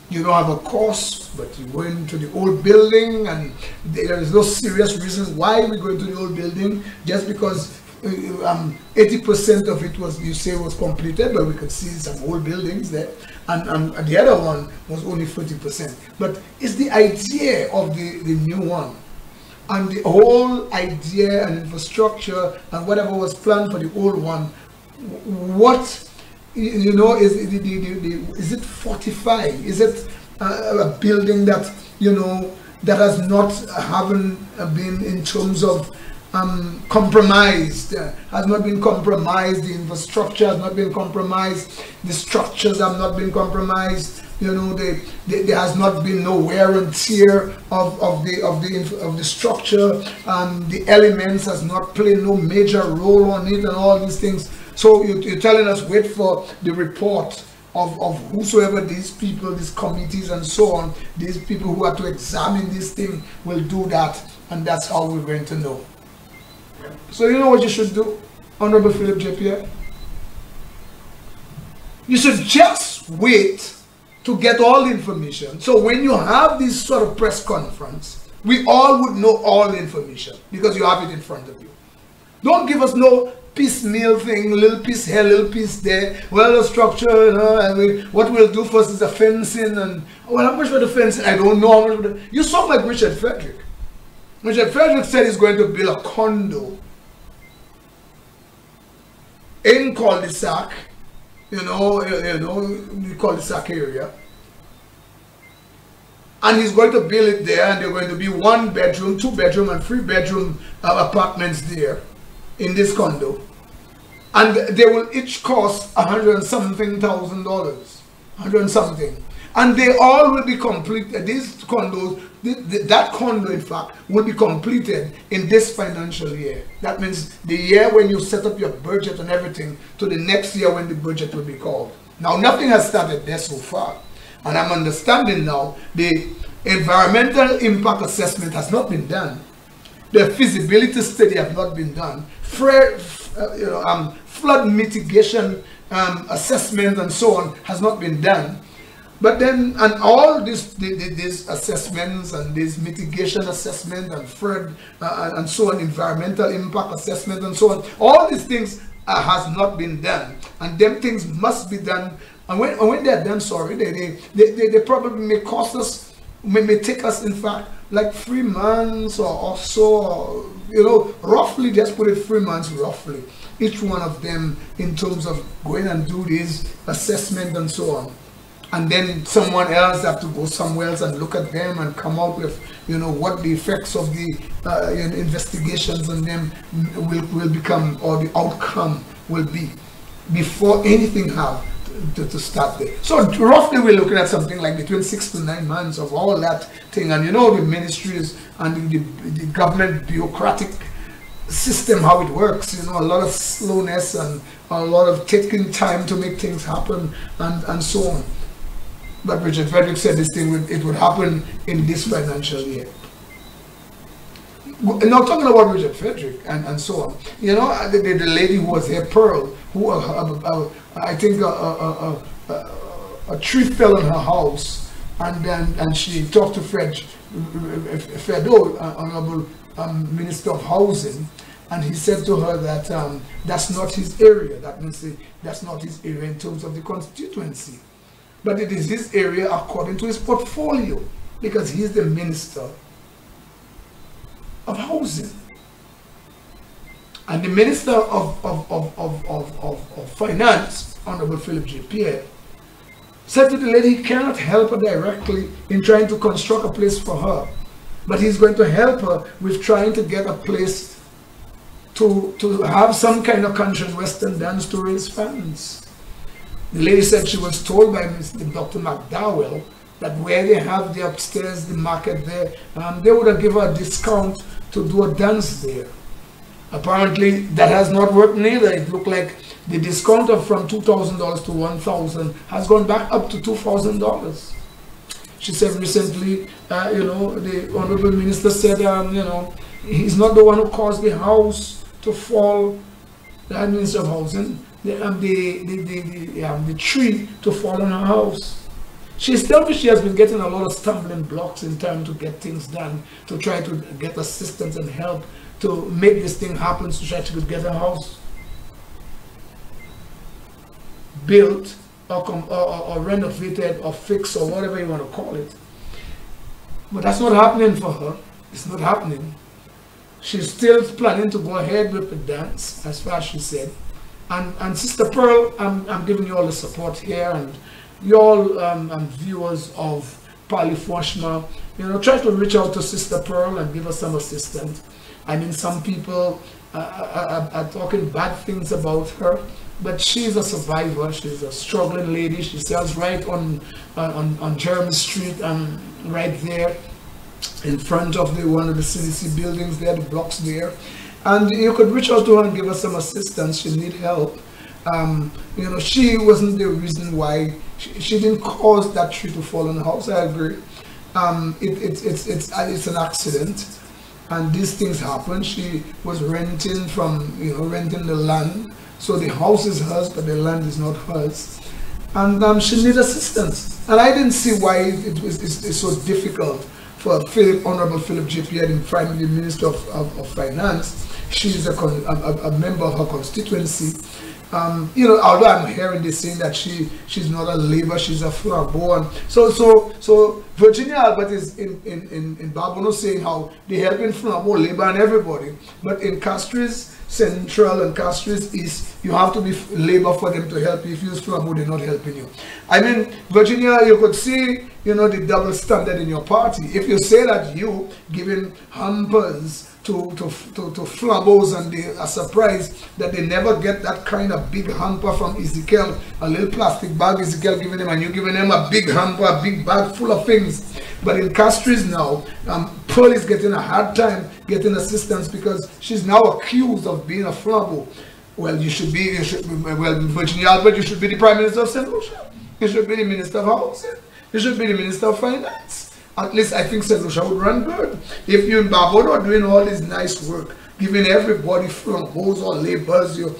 You don't have a course, but you go into the old building, and there is no serious reason why we go into the old building, just because 80% of it was, you say, was completed, but we could see some old buildings there, and the other one was only 40%. But it's the idea of the new one, and the whole idea and infrastructure and whatever was planned for the old one. What, you know, is it fortified? Is it a building that, you know, that has not haven't been in terms of compromised, has not been compromised, the infrastructure has not been compromised, the structures have not been compromised, you know, there has not been no wear and tear of the structure, the elements has not played no major role on it and all these things. So you're telling us wait for the report of whosoever these people, these committees and so on, these people who are to examine this thing will do that, and that's how we're going to know. So you know what you should do, Honorable Philip J. Pierre? You should just wait to get all the information. So when you have this sort of press conference, we all would know all the information because you have it in front of you. Don't give us no piecemeal thing, little piece here, little piece there. Well, the structure, you know, what we'll do first is the fencing, and well, how much for the fencing? I don't know how much for the... You sound like Richard Frederick. Richard Frederick said he's going to build a condo in cul-de-sac, you know, the cul-de-sac area, and he's going to build it there, and they're going to be 1 bedroom, 2 bedroom, and 3 bedroom apartments there in this condo, and they will each cost $100 and something thousand, 100 and something, and they all will be completed. These condos, that condo in fact will be completed in this financial year. That means the year when you set up your budget and everything to the next year when the budget will be called. Now nothing has started there so far, and I'm understanding now the environmental impact assessment has not been done, the feasibility study has not been done, flood mitigation assessment and so on has not been done. But then, and all these assessments and this mitigation assessment and flood and so on, environmental impact assessment and so on, all these things has not been done, and them things must be done. And when they're done, sorry, they probably may cost us, may take us in fact like 3 months or so, or, you know, roughly, just put it 3 months roughly, each one of them, in terms of going and do this assessment and so on. And then someone else have to go somewhere else and look at them and come out with, you know, what the effects of the investigations on them will become, or the outcome will be, before anything have to start there. So roughly we're looking at something like between 6 to 9 months of all that thing. And you know, the ministries and the government bureaucratic system, how it works, you know, a lot of slowness and a lot of taking time to make things happen and so on. But Richard Frederick said this thing it would happen in this financial year. Now talking about Richard Frederick and so on, you know, the lady who was here, Pearl, who I think a tree fell on her house, and she talked to Fredo, Honorable Minister of Housing, and he said to her that that's not his area. That means that's not his area in terms of the constituency. But it is his area according to his portfolio, because he is the Minister of Housing. And the Minister of Finance, Honorable Philip J. Pierre, said to the lady he cannot help her directly in trying to construct a place for her, but he's going to help her with trying to get a place to have some kind of country and western dance to raise funds. The lady said she was told by Mr. Dr. McDowell that where they have the upstairs, the market there, they would have given her a discount to do a dance there. Apparently that has not worked neither. It looked like the discount from $2,000 to $1,000 has gone back up to $2,000. She said recently, the Honorable Minister said, he's not the one who caused the house to fall, the Minister of Housing, the tree to fall on her house. She's telling me she has been getting a lot of stumbling blocks in time to get things done, to try to get assistance and help to make this thing happen, so that she could get a house built or renovated or fixed or whatever you want to call it. But that's not happening for her. It's not happening. She's still planning to go ahead with the dance, as far as she said. And Sister Pearl, I'm giving you all the support here, and you all viewers of Palay Fwanchman, try to reach out to Sister Pearl and give us some assistance. I mean, some people are talking bad things about her, but she's a survivor. She's a struggling lady. She sells right on Jeremy Street, right there in front of one of the CDC buildings there, the blocks there. And you could reach out to her and give us some assistance. She needs help. She wasn't the reason why. She didn't cause that tree to fall on the house. I agree. It's an accident, and these things happen. She was renting renting the land, so the house is hers, but the land is not hers, and she needs assistance. And I didn't see why it's so difficult for Honorable Philip J. Pierre, the Prime Minister of Finance. She's a member of her constituency. Although I'm hearing this saying that she's not a labor, she's a flambeau. So Virginia Albert is in Barbados saying how they help in flambeau, labor and everybody. But in Castries Central and Castries East, you have to be labor for them to help you. If you use flambeau, they're not helping you. I mean, Virginia, you could see, the double standard in your party. If you say that you giving hampers to flambeaus and they are surprised that they never get that kind of big hamper from Ezekiel, a little plastic bag Ezekiel giving them, and you giving them a big hamper, a big bag full of things. But in Castries now, Pearl is getting a hard time getting assistance because she's now accused of being a flambeau. Well, Virginia Albert, you should be the Prime Minister of SaintLucia. You should be the Minister of Housing. You should be the Minister of Finance. At least I think SaintLucia would run good. If you're in Barbados are doing all this nice work, giving everybody flambeaus or labors, you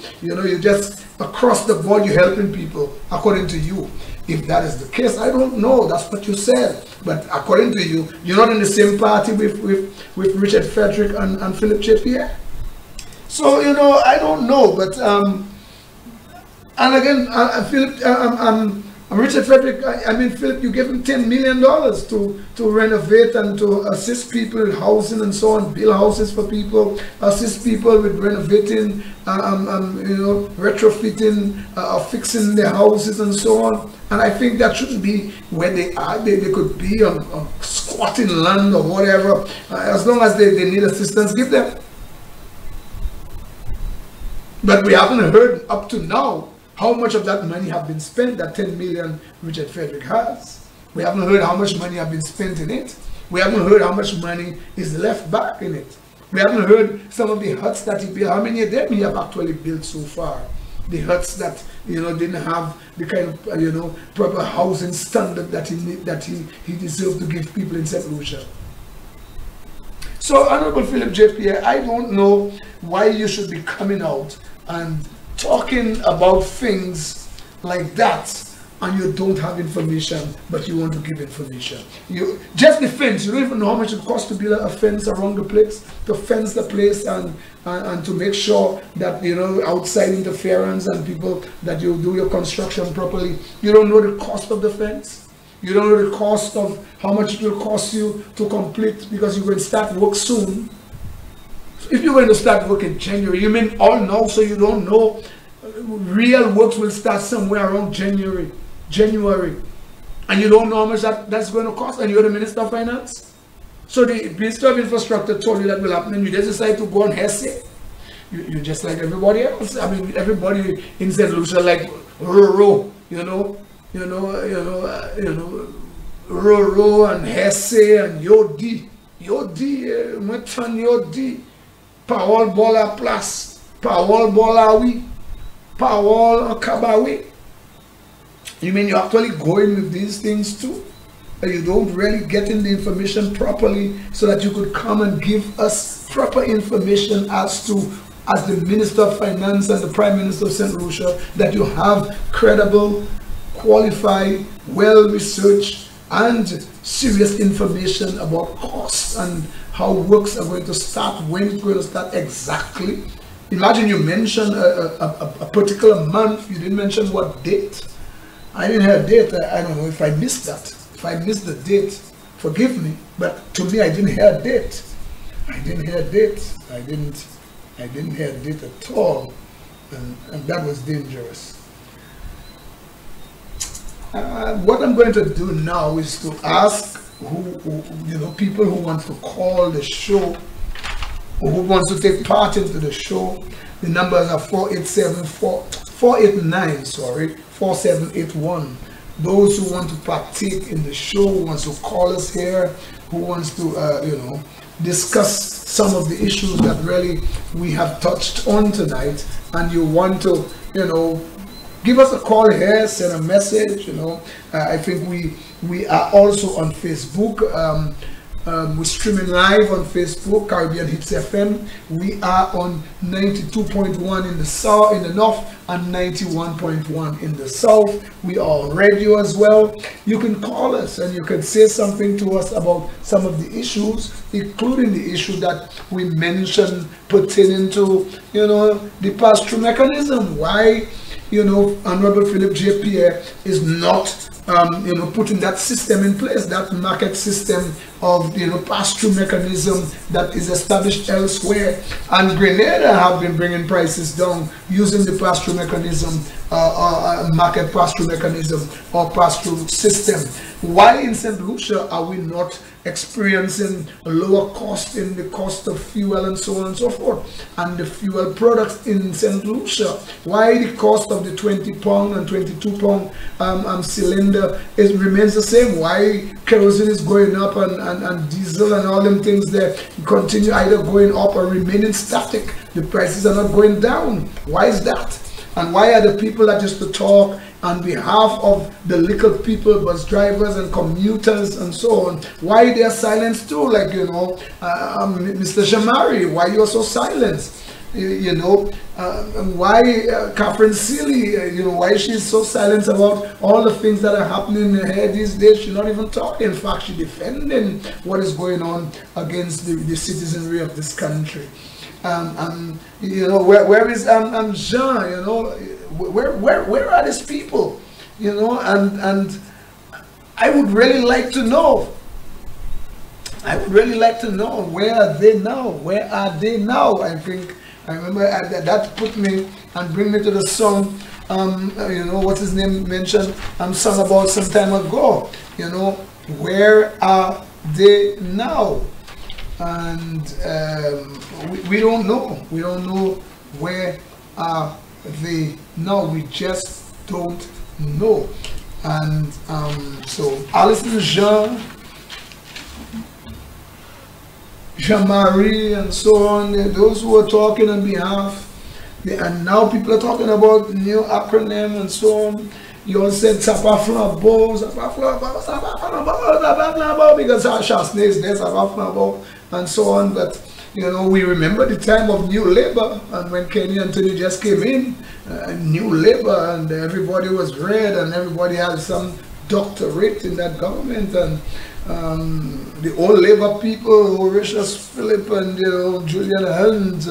just across the board you're helping people, according to you. If that is the case, I don't know. That's what you said. But according to you, you're not in the same party with Richard Frederick and Philip J. Pierre. So I don't know. But and again, Philip, Richard Frederick, Philip, you gave him $10 million to renovate and to assist people with housing and so on, build houses for people, assist people with renovating, retrofitting, fixing their houses and so on. And I think that shouldn't be where they are. They could be on squatting land or whatever. As long as they need assistance, give them. But we haven't heard up to now how much of that money have been spent, that 10 million Richard Frederick has. We haven't heard how much money have been spent in it. We haven't heard how much money is left back in it. We haven't heard some of the huts that he built, how many of them he have actually built so far. The huts that, didn't have the kind of, proper housing standard that he deserved to give people in SaintLucia. So, Honorable Philip J. Pierre, I don't know why you should be coming out and talking about things like that, and you don't have information, but you want to give information. Just the fence, you don't even know how much it costs to build a fence around the place, to fence the place and to make sure that, outside interference and people, that you do your construction properly. You don't know the cost of the fence. You don't know the cost of how much it will cost you to complete, because you're going to start work soon. If you're going to start work in January, you mean all now, so you don't know real works will start somewhere around January, and you don't know how much that's going to cost, and you're the Minister of Finance? So the Minister of Infrastructure told you that will happen, and you just decide to go on hearsay. you're just like everybody else. I mean, everybody in St. Lucia like Roro, Roro and Hesse and Yodi, Metan Yodi, Paul Bola Plus, Paul Bolawi, Paul Kabawi. You mean you're actually going with these things too? And you don't really get in the information properly so that you could come and give us proper information as the Minister of Finance and the Prime Minister of St. Lucia, that you have credible, qualified, well-researched and serious information about costs and how works are going to start, when it's going to start exactly. Imagine you mentioned a particular month, you didn't mention what date. I didn't have a date. I don't know if I missed that. If I missed the date, forgive me. But to me, I didn't hear a date. I didn't hear a date. I didn't hear a date at all, and that was dangerous. What I'm going to do now is to ask people who want to call the show, or who wants to take part into the show. The numbers are 489-4781. Those who want to partake in the show, who wants to call us here, who wants to discuss some of the issues that really we have touched on tonight, and you want to give us a call here, send a message. I think we are also on Facebook. We're streaming live on Facebook, Caribbean Hits FM. We are on 92.1 in the south, in the north, and 91.1 in the south. We are on radio as well. You can call us and you can say something to us about some of the issues, including the issue that we mentioned pertaining to, the pass-through mechanism. Why, Honorable Philip J. Pierre is not putting that system in place, that market system of pass-through mechanism that is established elsewhere. And Grenada have been bringing prices down using the pass-through mechanism, market pass-through mechanism or pass-through system. Why in St. Lucia are we not experiencing a lower cost in the cost of fuel and so on and so forth, and the fuel products in St. Lucia? Why the cost of the 20 pound and 22 pound cylinder remains the same? Why kerosene is going up and diesel and all them things there continue either going up or remaining static? The prices are not going down. Why is that? And why are the people that used to talk on behalf of the little people, bus drivers and commuters and so on, why they are silenced too? Like, Mr. Shamari, why you are so silenced? Why Catherine Seeley, why she's so silent about all the things that are happening in her these days? She's not even talking. In fact, she's defending what is going on against the citizenry of this country. Where is Jean? Where are these people? And I would really like to know. Where are they now? Where are they now? I remember that put me and bring me to the song. What his name mentioned. Sung about some time ago. Where are they now? And we don't know. We don't know where are they now. We just don't know. And so Alison, Jean-Marie and so on, those who are talking on behalf, and now people are talking about new acronym and so on. You all said Sapaflabo, because Shasne is there, Sapaflabo, and so on. But we remember the time of New Labour, and when Kenny Anthony just came in, New Labour, and everybody was red, and everybody had some doctorate in that government, and the old Labour people, Mauritius Philip and Julian Hunt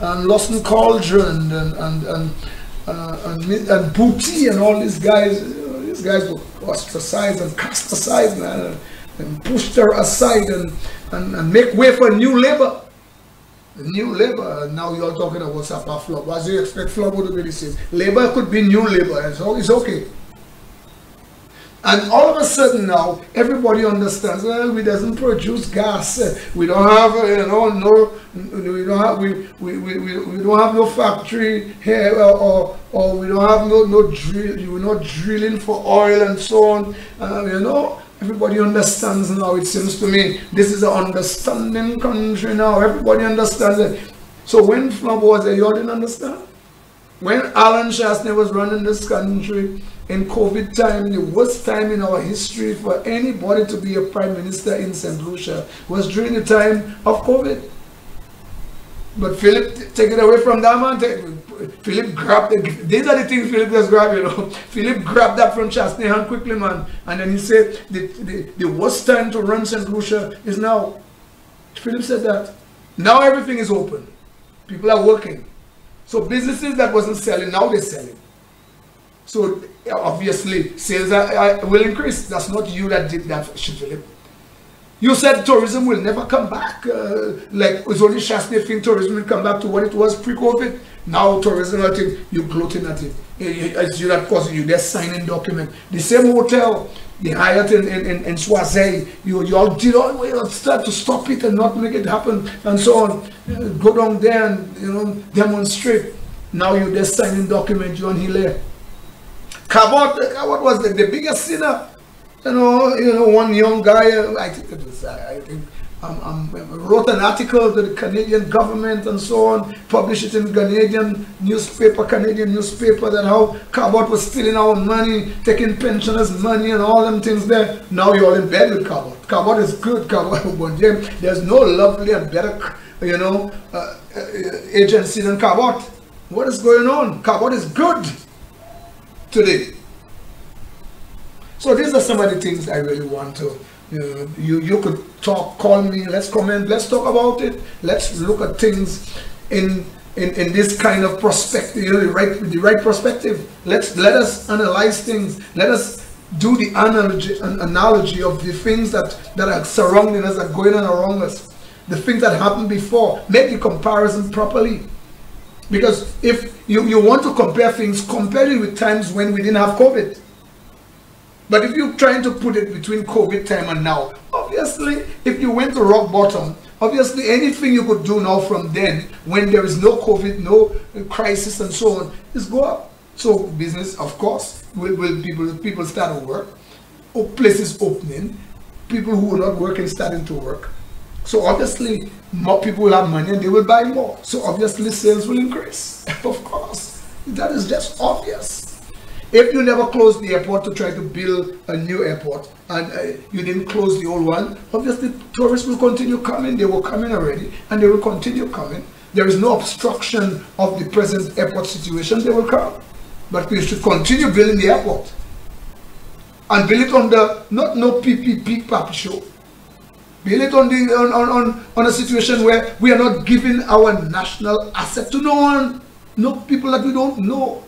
and Lawson Cauldron and Booty and all these guys. These guys were ostracized and cast aside, man, and pushed her aside and make way for New Labour. New Labour. And now you're talking about Sapa Flop. As you expect Flop to be the same. Labour could be New Labour, and so it's okay. And all of a sudden now, everybody understands. Well, we doesn't produce gas. We don't have, we don't have no factory here, or we don't have no drill. We're not drilling for oil and so on. Everybody understands now. It seems to me this is an understanding country now. Everybody understands it. So when Flop was there, you all didn't understand. When Alan Shastner was running this country in COVID time, the worst time in our history for anybody to be a prime minister in St. Lucia was during the time of COVID. But Philip, take it away from that man. Philip grabbed it. These are the things Philip just grabbed, Philip grabbed that from Shastner hand quickly, man. And then he said, the worst time to run St. Lucia is now. Philip said that. Now everything is open. People are working. So businesses that wasn't selling, now they're selling. So obviously sales will increase. That's not you that did that, Philip. You said tourism will never come back. Like it's only Shastner think tourism will come back to what it was pre-COVID. Now tourism, I think you're gloating at it. It's you that causing you. They're signing document. The same hotel, the Hyatt in Swazi, you all did all the way start to stop it and not make it happen and so on. Go down there and demonstrate. Now you're there signing document. You're on Hilaire. Cabot was the biggest sinner. One young guy, I think it was, wrote an article to the Canadian government and so on, published it in Canadian newspaper that how Cabot was stealing our money, taking pensioners' money and all them things there. Now you're all in bed with Cabot. Cabot is good, Cabot. There's no lovely and better, agency than Cabot. What is going on? Cabot is good today. So these are some of the things I really want to, you could talk, call me, let's comment, let's talk about it. Let's look at things in this kind of perspective, the right perspective. Let us analyze things. Let us do the analogy of the things that are surrounding us, that are going on around us, the things that happened before. Make the comparison properly. Because if you want to compare things, compare it with times when we didn't have COVID. But if you're trying to put it between COVID time and now, obviously, if you went to rock bottom, obviously anything you could do now from then, when there is no COVID, no crisis and so on, is go up. So business, of course, will people start to work, places opening, people who are not working starting to work. So obviously, more people will have money and they will buy more. So obviously, sales will increase. Of course, that is just obvious. If you never closed the airport to try to build a new airport and you didn't close the old one, obviously tourists will continue coming. They were coming already and they will continue coming. There is no obstruction of the present airport situation. They will come. But we should continue building the airport and build it on the no PPP pap show. Build it on a situation where we are not giving our national asset to no one, no people that we don't know.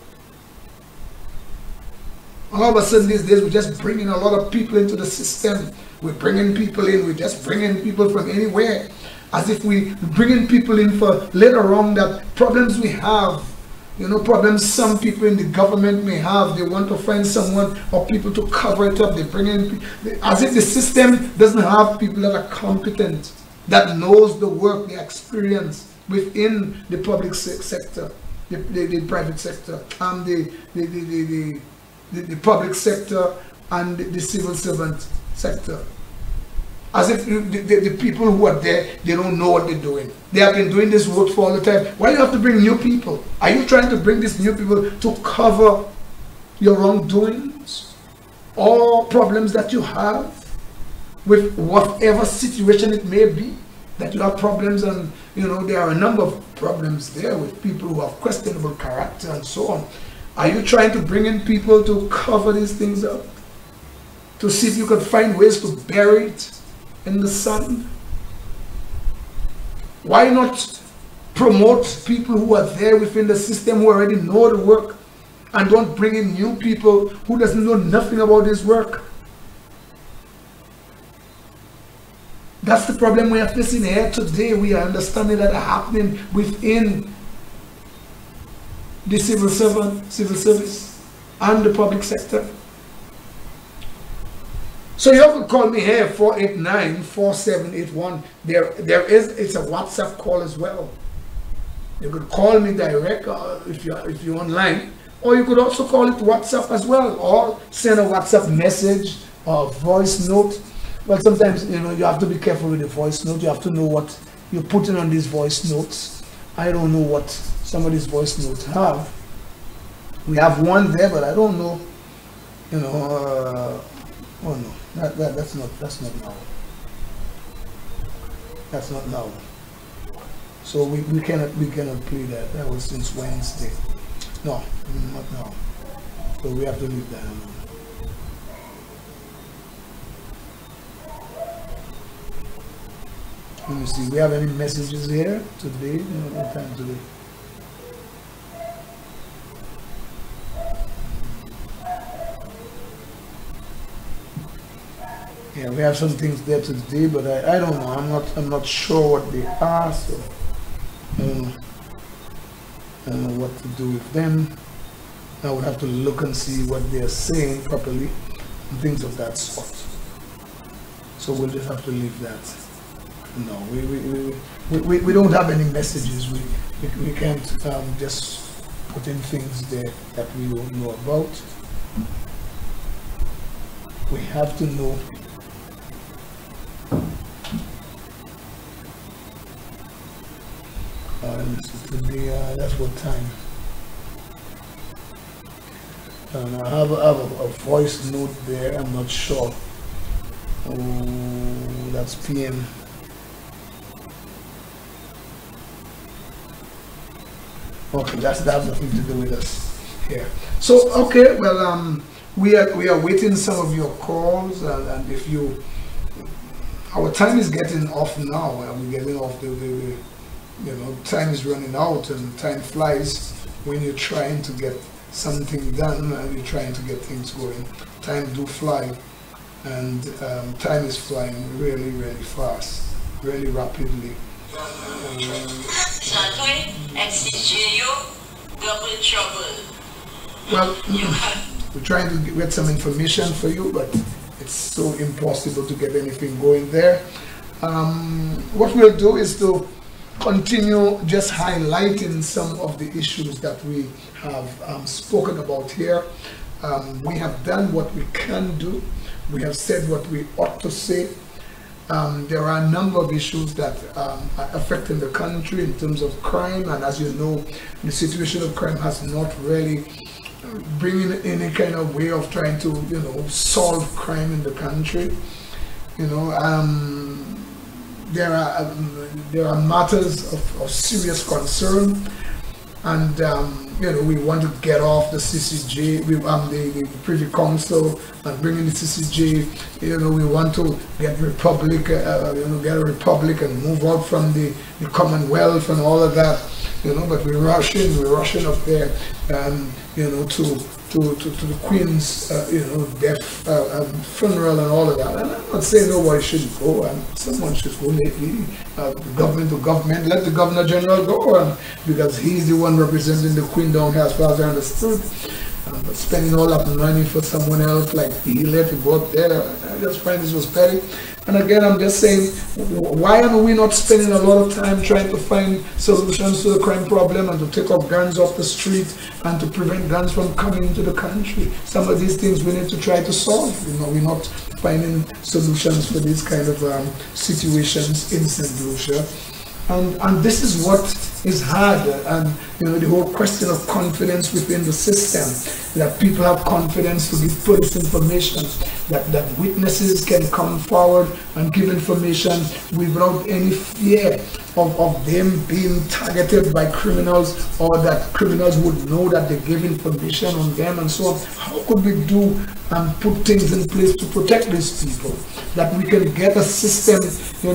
All of a sudden these days, we're just bringing a lot of people into the system. We're bringing people in. We're just bringing people from anywhere. As if we're bringing people in for later on that problems we have, problems some people in the government may have. They want to find someone or people to cover it up. They bring in, as if the system doesn't have people that are competent, that knows the work, the experience within the public sector, the private sector, and the public sector and the civil servant sector. As if the people who are there, they don't know what they're doing. They have been doing this work for all the time. Why do you have to bring new people? Are you trying to bring these new people to cover your wrongdoings or problems that you have with whatever situation it may be? That you have problems, and there are a number of problems there with people who have questionable character and so on. Are you trying to bring in people to cover these things up? To see if you could find ways to bury it in the sun? Why not promote people who are there within the system who already know the work and don't bring in new people who doesn't know nothing about this work? That's the problem we are facing here today. We are understanding that are happening within the civil service and the public sector. So you have to call me here, 489-4781. It's a WhatsApp call as well. You could call me direct if you're online, or you could also call it WhatsApp as well, or send a WhatsApp message or voice note. Well, sometimes you have to be careful with the voice note. You have to know what you're putting on these voice notes. I don't know what some of these voice notes have. We have one there, but I don't know. Oh no, that's not now. That's not now. So we cannot play that. That was since Wednesday. No, not now. So we have to leave that alone. Let me see. We have any messages here today? What time today? Yeah, we have some things there today, but I don't know. I'm not sure what they are, so I don't know what to do with them. I would have to look and see what they're saying properly and things of that sort. So we'll just have to leave that. No, we don't have any messages. We can't just put in things there that we don't know about. We have to know. Today, that's what time. And I have a voice note there. I'm not sure. Oh, that's PM. Okay, that's nothing to do with us here. So okay, well, we are waiting some of your calls, and if you, our time is getting off now. We're getting off the time is running out, and time flies when you're trying to get something done and you're trying to get things going. Time do fly, and time is flying really, really fast, really rapidly. Well, we're trying to get some information for you, but it's so impossible to get anything going there. What we'll do is to continue just highlighting some of the issues that we have spoken about here. We have done what we can do. We have said what we ought to say. There are a number of issues that are affecting the country in terms of crime, and as you know, the situation of crime has not really bringing any kind of way of trying to solve crime in the country. There are matters of serious concern, and we want to get off the CCJ, the Privy Council, and bring in the CCJ. We want to get republic, get a republic and move out from the Commonwealth and all of that. But we're rushing up there, to the Queen's, death funeral and all of that. And I'm not saying nobody shouldn't go, and someone should go lately, government to government, let the Governor General go, because he's the one representing the Queen down here as far as I understood. But spending all that money for someone else like he let it go up there, I just find this was petty. And again, I'm just saying, why are we not spending a lot of time trying to find solutions to the crime problem and to take up guns off the street and to prevent guns from coming into the country? Some of these things we need to try to solve. We're not finding solutions for these kind of situations in St. Lucia. And this is what is hard, and the whole question of confidence within the system, that people have confidence to give police information, that witnesses can come forward and give information without any fear of them being targeted by criminals, or that criminals would know that they give information on them and so on. How could we do and put things in place to protect these people, that we can get a system,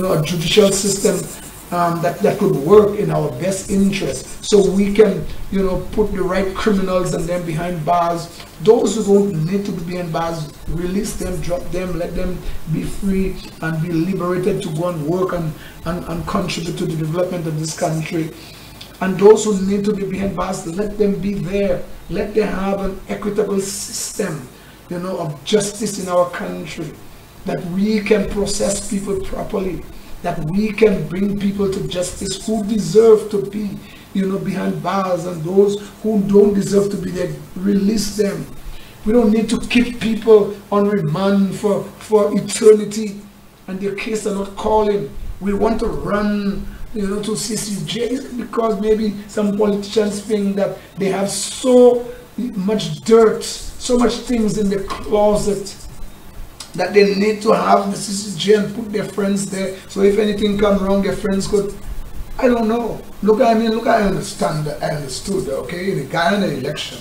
a judicial system that could work in our best interest, so we can put the right criminals and them behind bars. Those who don't need to be behind bars, release them, drop them, let them be free and be liberated to go and work and contribute to the development of this country. And those who need to be behind bars, let them be there. Let them have an equitable system of justice in our country. that we can process people properly, that we can bring people to justice who deserve to be, behind bars, and those who don't deserve to be there, release them. We don't need to keep people on remand for eternity, and their case are not calling. We want to run, to CCJ because maybe some politicians think that they have so much dirt, so much things in the closet that they need to have the CCJ and put their friends there. So if anything comes wrong, their friends could. I don't know. I understood, okay, in the Guyana election,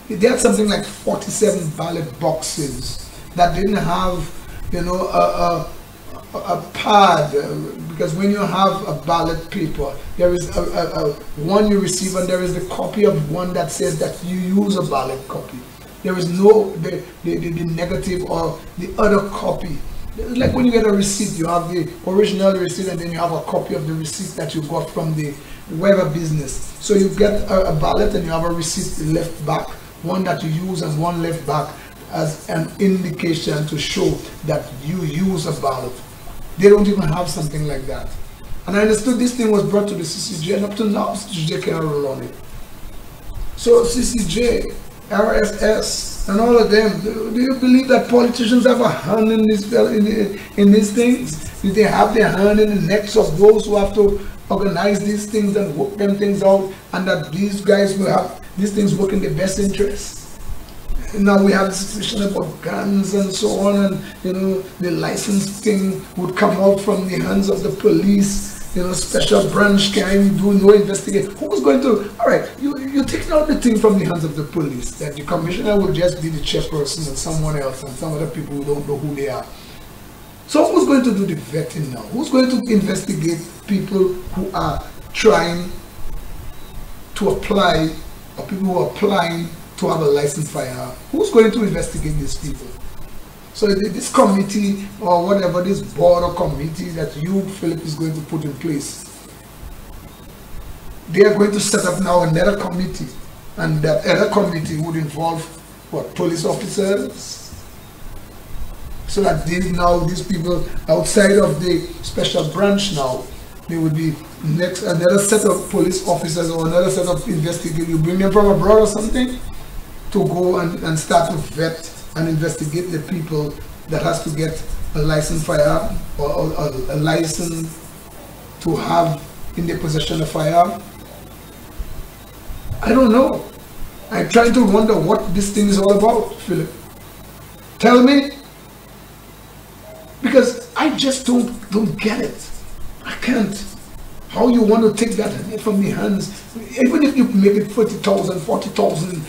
they had something like 47 ballot boxes that didn't have, a pad, because when you have a ballot paper, there is a one you receive, and there is the copy of one that says that you use a ballot copy. There is no the negative or the other copy. Like when you get a receipt, you have the original receipt, and then you have a copy of the receipt that you got from the whatever business. So you get a ballot, and you have a receipt left back, one that you use and one left back, as an indication to show that you use a ballot. They don't even have something like that. And I understood this thing was brought to the CCJ, and up to now, CCJ cannot roll on it. So CCJ, RSS, and all of them, do you believe that politicians have a hand in these things? Do they have their hand in the necks of those who have to organize these things and work them things out, and that these guys will have these things work in their best interest? Now we have the situation about guns and so on, and the license thing would come out from the hands of the police. Special branch can do no investigation. Who's going to? All right, you're taking out the thing from the hands of the police. That the commissioner will just be the chairperson and someone else, and some other people who don't know who they are. So who's going to do the vetting now? Who's going to investigate people who are trying to apply, or people who are applying to have a licensed firearm? Who's going to investigate these people? So this committee, or whatever, this board or committee that you, Philip, is going to put in place, they are going to set up now another committee, and that other committee would involve what, police officers, so that these people outside of the special branch now, there would be another set of police officers or another set of investigators. You bring them from abroad or something to go and start to vet and investigate the people that has to get a licensed firearm, or a license to have in their possession a firearm. I don't know. I'm trying to wonder what this thing is all about, Philip. Tell me, because I just don't get it. I can't. How you want to take that from the hands, even if you make it 40,000, 40,000,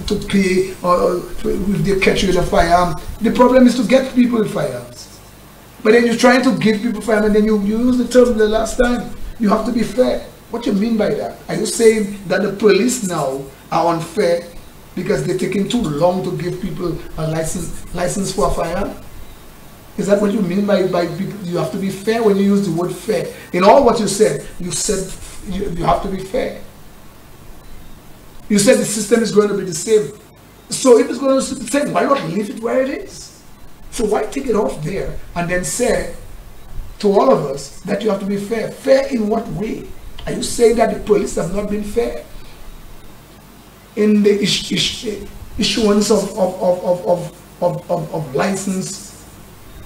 to pay, or if they catch you with a firearm. The problem is to get people with firearms. But then you're trying to give people firearms, and then you use the term the last time. You have to be fair. What do you mean by that? Are you saying that the police now are unfair because they're taking too long to give people a license for a firearm? Is that what you mean by you have to be fair? When you use the word fair, in all what you said you have to be fair. You said the system is going to be the same. So if it's going to be the same, why not leave it where it is? So why take it off there and then say to all of us that you have to be fair? Fair in what way? Are you saying that the police have not been fair in the issuance of license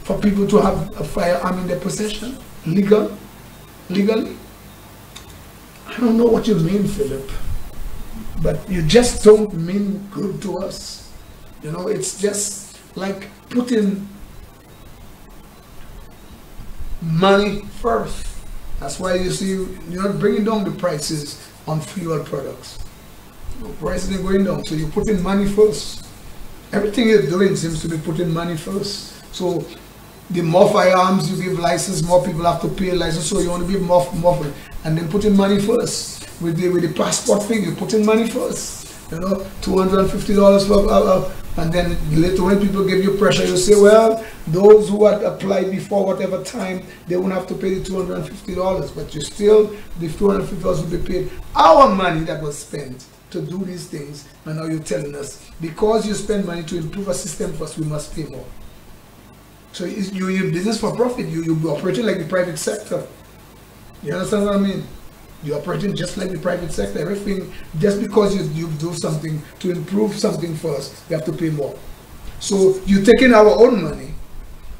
for people to have a firearm in their possession, legally? I don't know what you mean, Philip, but you just don't mean good to us. It's just like putting money first. That's why you see you're not bringing down the prices on fuel products. Prices are going down, so you're putting money first. Everything you're doing seems to be putting money first. So the more firearms you give license, more people have to pay a license. So you want to give more, and then putting money first. With the passport thing, you put in money first. $250 for, and then later when people give you pressure, you say, well, those who had applied before whatever time, they won't have to pay the $250, but you still, the $250 will be paid. Our money that was spent to do these things, and now you're telling us because you spend money to improve a system first, we must pay more. So you're in business for profit. You're operating like the private sector. You understand what I mean? You're operating just like the private sector. Everything, just because you do something to improve something first, you have to pay more. So you're taking our own money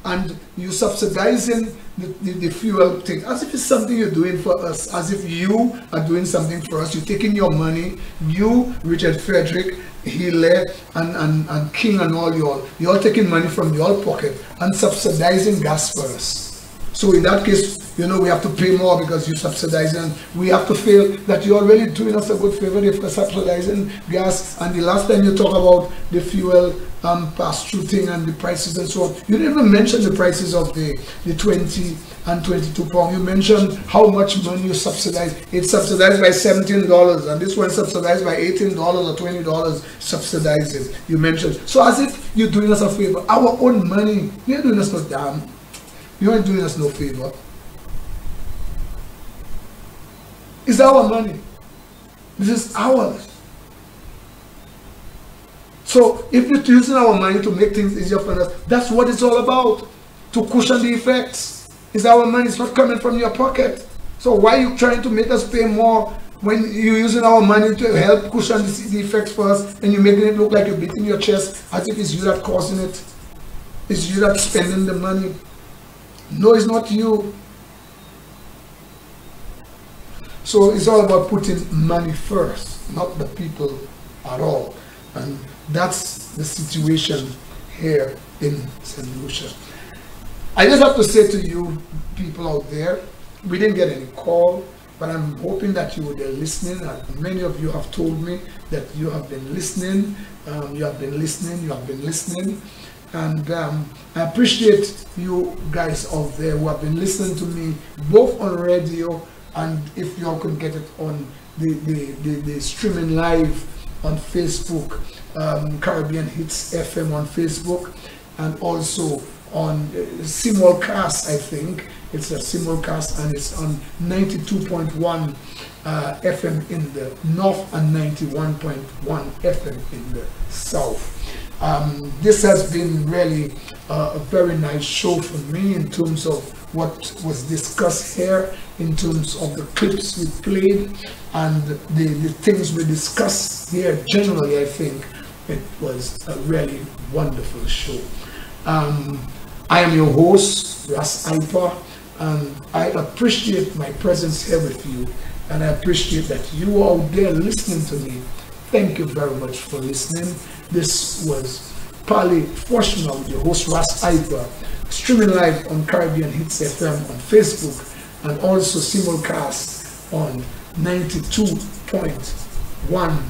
and you're subsidizing the fuel thing, as if it's something you're doing for us, as if you are doing something for us. You're taking your money, you, Richard Frederick, Hile, and King and all you're taking money from your pocket and subsidizing gas for us. So in that case, we have to pay more because you're subsidizing. We have to feel that you're really doing us a good favor if you're subsidizing gas. And the last time you talk about the fuel pass-through thing and the prices and so on, you didn't even mention the prices of the 20 and 22 pound. You mentioned how much money you subsidize. It's subsidized by $17, and this one subsidized by $18 or $20 subsidizing. You mentioned. So as if you're doing us a favor. Our own money, you're doing us no damn. You ain't doing us no favor. It's our money. This is ours. So if you're using our money to make things easier for us, that's what it's all about. To cushion the effects. It's our money. It's not coming from your pocket. So why are you trying to make us pay more when you're using our money to help cushion the effects for us, and you're making it look like you're beating your chest as if it's you that causing it? It's you that's spending the money. No, it's not you. So it's all about putting money first, not the people at all. And that's the situation here in St. Lucia. I just have to say to you people out there, we didn't get any call, but I'm hoping that you were there listening. And many of you have told me that you have been listening. You have been listening. And I appreciate you guys out there who have been listening to me, both on radio, and if you all can get it on the streaming live on Facebook, Caribbean Hits FM on Facebook, and also on simulcast. I think it's a simulcast, and it's on 92.1 FM in the north and 91.1 FM in the south. This has been really a very nice show for me in terms of what was discussed here, in terms of the clips we played and the things we discussed here. Generally, I think it was a really wonderful show. I am your host, Ras Ipa, and I appreciate my presence here with you, and I appreciate that you out there listening to me. Thank you very much for listening. This was Palay Fwanchman, your host Ras Ipa, streaming live on Caribbean Hits FM on Facebook, and also simulcast on 92.1